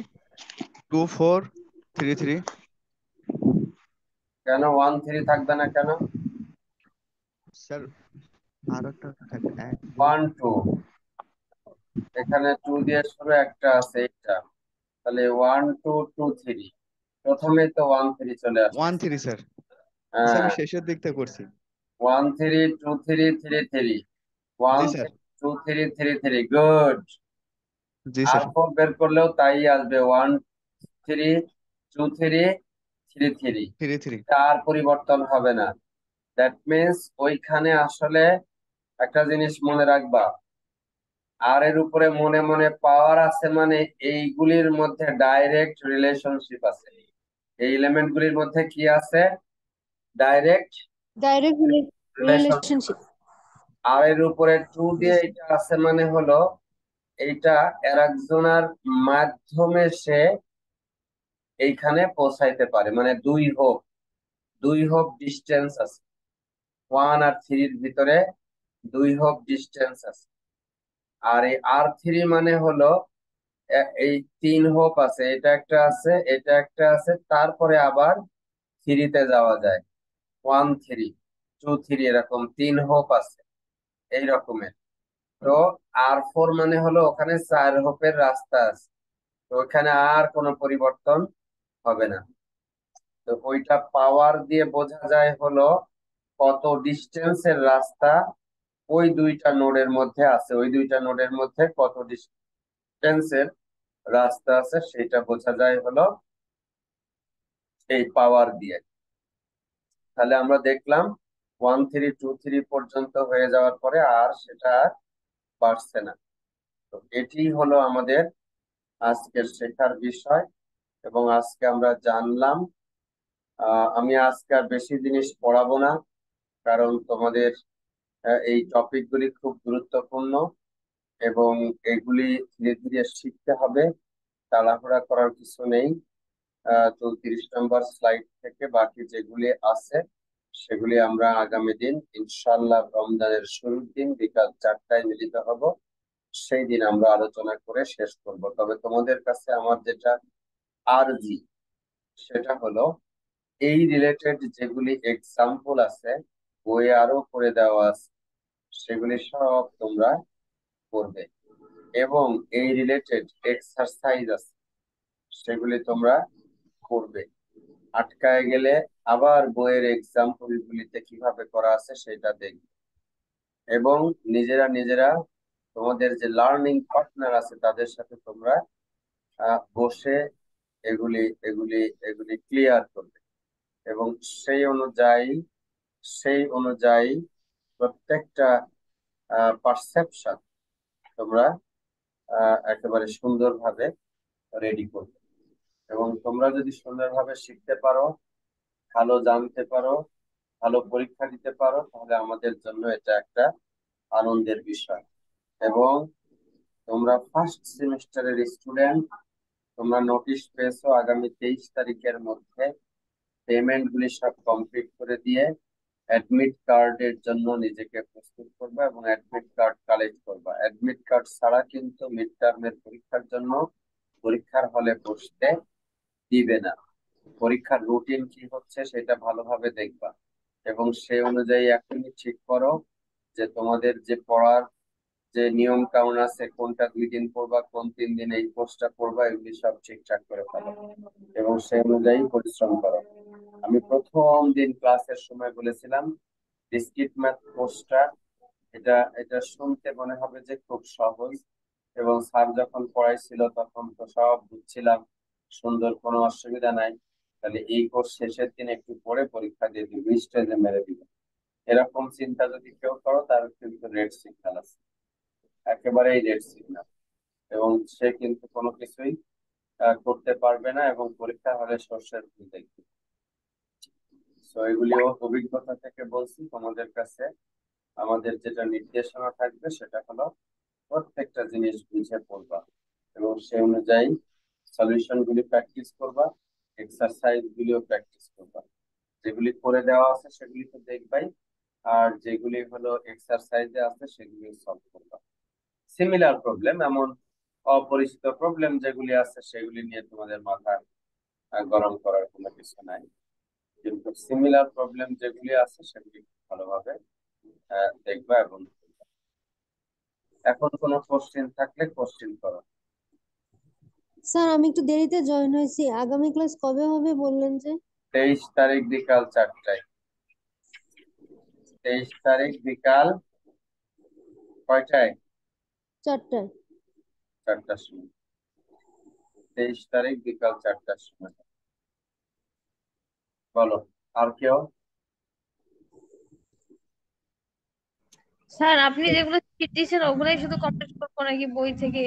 [SPEAKER 2] 2 4 3 3।
[SPEAKER 1] কেন 1 3 থাকবে না কেন?
[SPEAKER 2] স্যার আর একটা থাকে 1 2
[SPEAKER 1] 1 2, এখানে 2 দিয়ে শুরু একটা আছে এটা, তাহলে 1 2 2 3, প্রথমে তো 1 3 চলে
[SPEAKER 2] 1
[SPEAKER 1] আসতেছে।
[SPEAKER 2] 3 স্যার। স্যার
[SPEAKER 1] হ্যাঁ,
[SPEAKER 2] আমি শেষের দিকটা করছি।
[SPEAKER 1] 1 3 2 3 3 3, 1
[SPEAKER 2] জি স্যার।
[SPEAKER 1] 3 2 3 3 3, গুড।
[SPEAKER 2] জি
[SPEAKER 1] আর
[SPEAKER 2] স্যার।
[SPEAKER 1] 4 বের করলেও তাই আসবে, 1 3 2 3 3 3,
[SPEAKER 2] 3 3।
[SPEAKER 1] আর পরিবর্তন হবে না। দ্যাট মিন্স ওইখানে আসলে একটা জিনিস মনে রাখবা, আর এর উপরে মনে মনে পাওয়ার আছে মানে এইগুলির মধ্যে ডাইরেক্ট রিলেশনশিপ আছে। এই এলিমেন্ট গুলির মধ্যে কি আছে? Direct
[SPEAKER 5] direct
[SPEAKER 1] relationship
[SPEAKER 5] relationship.
[SPEAKER 1] আছে। আর এর উপরে 2 দিয়ে এটা আছে মানে হলো এইটা একজনের মাধ্যমে সে এইখানে পৌঁছাইতে পারে, মানে দুই হোপ ডিস্টেন্স আছে, 1 আর 3 এর ভিতরে 2 হোপ ডিস্টেন্স আছে। আর এই R3 মানে হলো এই 3 হোপ আছে, এটা একটা আছে, এটা একটা আছে, তারপরে আবার 3 তে যাওয়া যায়, 1 3 2 3 এরকম 3 হোপ আছে এই রকমের। তো R4 মানে হলো ওখানে 4 হোপের রাস্তা আছে, তো ওখানে আর কোনো পরিবর্তন হবে না। তো ওইটা পাওয়ার দিয়ে বোঝা যায় হলো কত ডিস্টেন্সের রাস্তা ওই দুইটা নোডের মধ্যে আছে, ওই দুইটা নোডের মধ্যে কত ডিস্টেন্সের রাস্তা আছে সেটা বোঝা যায় হলো এই পাওয়ার দিয়ে। তাহলে আমরা দেখলাম 1 3 2 3 পর্যন্ত হয়ে যাওয়ার পরে আর সেটা আর বাড়ছে না। তো এটি হলো আমাদের আজকের শেখার বিষয়, এবং আজকে আমরা জানলাম, আমি আজকে আর বেশি জিনিস পড়াবো না, কারণ তোমাদের এই টপিকগুলি খুব গুরুত্বপূর্ণ এবং এগুলি ধীরে ধীরে শিখতে হবে, তাড়াহুড়া করার কিছু নেই। 34 নম্বর স্লাইড থেকে বাকি যেগুলি আছে সেগুলি আমরা আগামী দিন ইনশাআল্লাহ রমজানের শুরুর দিন বিকাল 4টায় মিলিত হব, সেই দিন আমরা আলোচনা করে শেষ করব। তবে তোমাদের কাছে আমার যেটা আরজি সেটা হলো এই রিলেটেড যেগুলি এক্সাম্পল আছে বইয়ে আরো করে দেওয়া আছে সেগুলি সব তোমরা করবে, এবং এই রিলেটেড এক্সারসাইজ আছে সেগুলি তোমরা করবে। আটকায় গেলে আবার বইয়ের এক্সাম্পল গুলিতে কিভাবে করা আছে সেটা দেখবে, এবং নিজেরা নিজেরা তোমাদের যে লার্নিং পার্টনার আছে তাদের সাথে তোমরা বসে এগুলি এগুলি এগুলি ক্লিয়ার করবে, এবং সেই অনুযায়ী প্রত্যেকটা পারসেপশন তোমরা একেবারে সুন্দরভাবে রেডি করবে। এবং তোমরা যদি সুন্দরভাবে শিখতে পারো, ভালো জানতে পারো, ভালো পরীক্ষা দিতে পারো, তাহলে আমাদের জন্য এটা একটা আনন্দের বিষয়। এবং তোমরা ফার্স্ট সেমিস্টারের স্টুডেন্ট, তোমরা নোটিশ পেয়েছো আগামী 23 তারিখের মধ্যে পেমেন্ট গুলি সব কমপ্লিট করে দিয়ে অ্যাডমিট কার্ডের জন্য নিজেকে প্রস্তুত করবা এবং অ্যাডমিট কার্ড কালেক্ট করবা। অ্যাডমিট কার্ড ছাড়া কিন্তু মিড টার্মের পরীক্ষার জন্য পরীক্ষার হলে বসতে দিবে না। পরীক্ষার রুটিন কি হচ্ছে সেটা ভালোভাবে দেখবা, এবং সেই অনুযায়ী এখনই ঠিক করো যে তোমাদের যে পড়ার যে নিয়ম কানুন আছে, কোনটা 2 দিন পড়বা, কোন 3 দিন এই কোর্সটা পড়বা, এগুলি সব ঠিকঠাক করে ফেলো এবং সেই অনুযায়ী পরিশ্রম করো। আমি প্রথম দিন ক্লাসের সময় বলেছিলাম ডিসক্রিট ম্যাথ কোর্সটা, এটা এটা শুনতে মনে হবে যে খুব সহজ, এবং স্যার যখন পড়াইছিল তখন তো সব বুঝছিলাম, সুন্দর, কোনো অসুবিধা নাই, তাহলে এই কোর্স শেষের দিন একটু পরে পরীক্ষা দিয়ে দিবি, স্টেজে মেরে দিবে, এরকম চিন্তা যদি কেউ করো তার কিন্তু রেড সিগন্যাল আছে, একেবারেই রেড সিগন্যাল, এবং সে কিন্তু কোনো কিছুই করতে পারবে না এবং পরীক্ষা হলে সর্ষের ফুল দেখবে। তো এগুলিও অভিজ্ঞতা থেকে বলছি তোমাদের কাছে। আমাদের যেটা নির্দেশনা থাকবে সেটা হলো প্রত্যেকটা জিনিস বুঝে পড়বা এবং সেই অনুযায়ী সলিউশন গুলি প্র্যাকটিস করবা, এক্সারসাইজ গুলিও প্র্যাকটিস করবা। যেগুলি করে দেওয়া আছে সেগুলি তো দেখবাই, আর যেগুলি হলো এক্সারসাইজে আছে সেগুলি সলভ করবা। সিমিলার প্রবলেম, এমন অপরিচিত প্রবলেম যেগুলি আছে সেগুলি নিয়ে তোমাদের মাথা গরম করার কোনো কিছু নাই, কিন্তু সিমিলার প্রবলেম যেগুলি আছে সেগুলি ভালোভাবে দেখবা এবং করবা। এখন কোনো কোশ্চেন থাকলে কোশ্চেন করো।
[SPEAKER 5] স্যার আমি একটু দেরিতে জয়েন হয়েছি, আগামী ক্লাস কবে হবে বললেন যে?
[SPEAKER 1] 23 তারিখ বিকাল 4টায়। 23 তারিখ বিকাল কয়টায়?
[SPEAKER 5] 4টায়।
[SPEAKER 1] 4টার সময়। 23 তারিখ বিকাল 4টার সময়। বলো, আর কেউ?
[SPEAKER 7] স্যার আপনি যেগুলো শিট দিয়েছেন ওগুলাই শুধু কমপ্লিট করবো নাকি বই থেকে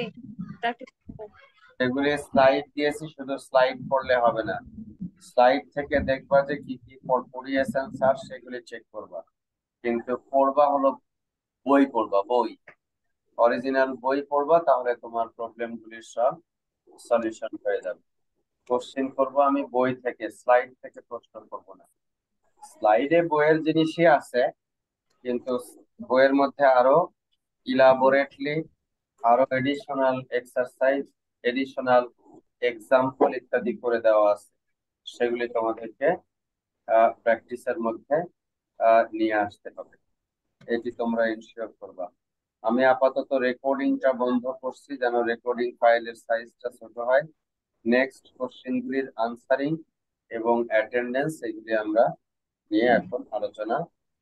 [SPEAKER 7] প্র্যাকটিস করবো?
[SPEAKER 1] এগুলি স্লাইড দিয়েছি, শুধু স্লাইড পড়লে হবে না, স্লাইড থেকে দেখবা যে কি কি পড়িয়েছেন স্যার সেগুলি চেক করবা, কিন্তু পড়বা হলো বই পড়বা, বই অরিজিনাল বই পড়বা, তাহলে তোমার প্রবলেমগুলির সব সলিউশন হয়ে যাবে। কোশ্চেন করবো আমি বই থেকে, স্লাইড থেকে প্রশ্ন করব না। স্লাইডে বইয়ের জিনিসই আছে, কিন্তু বইয়ের মধ্যে আরো ইলাবোরেটলি আরো এডিশনাল এক্সারসাইজ, এডিশনাল এক্সাম্পল ইত্যাদি করে দেওয়া আছে, সেগুলি তোমাদেরকে প্র্যাকটিসের মধ্যে নিয়ে আসতে হবে। এটি তোমরা ইনশিওর করবা। আমি আপাতত রেকর্ডিংটা বন্ধ করছি, যেন রেকর্ডিং ফাইলের সাইজটা ছোট হয়। নেক্সট কোশ্চেন গুলির আনসারিং এবং অ্যাটেন্ডেন্স এগুলি আমরা নিয়ে এখন আলোচনা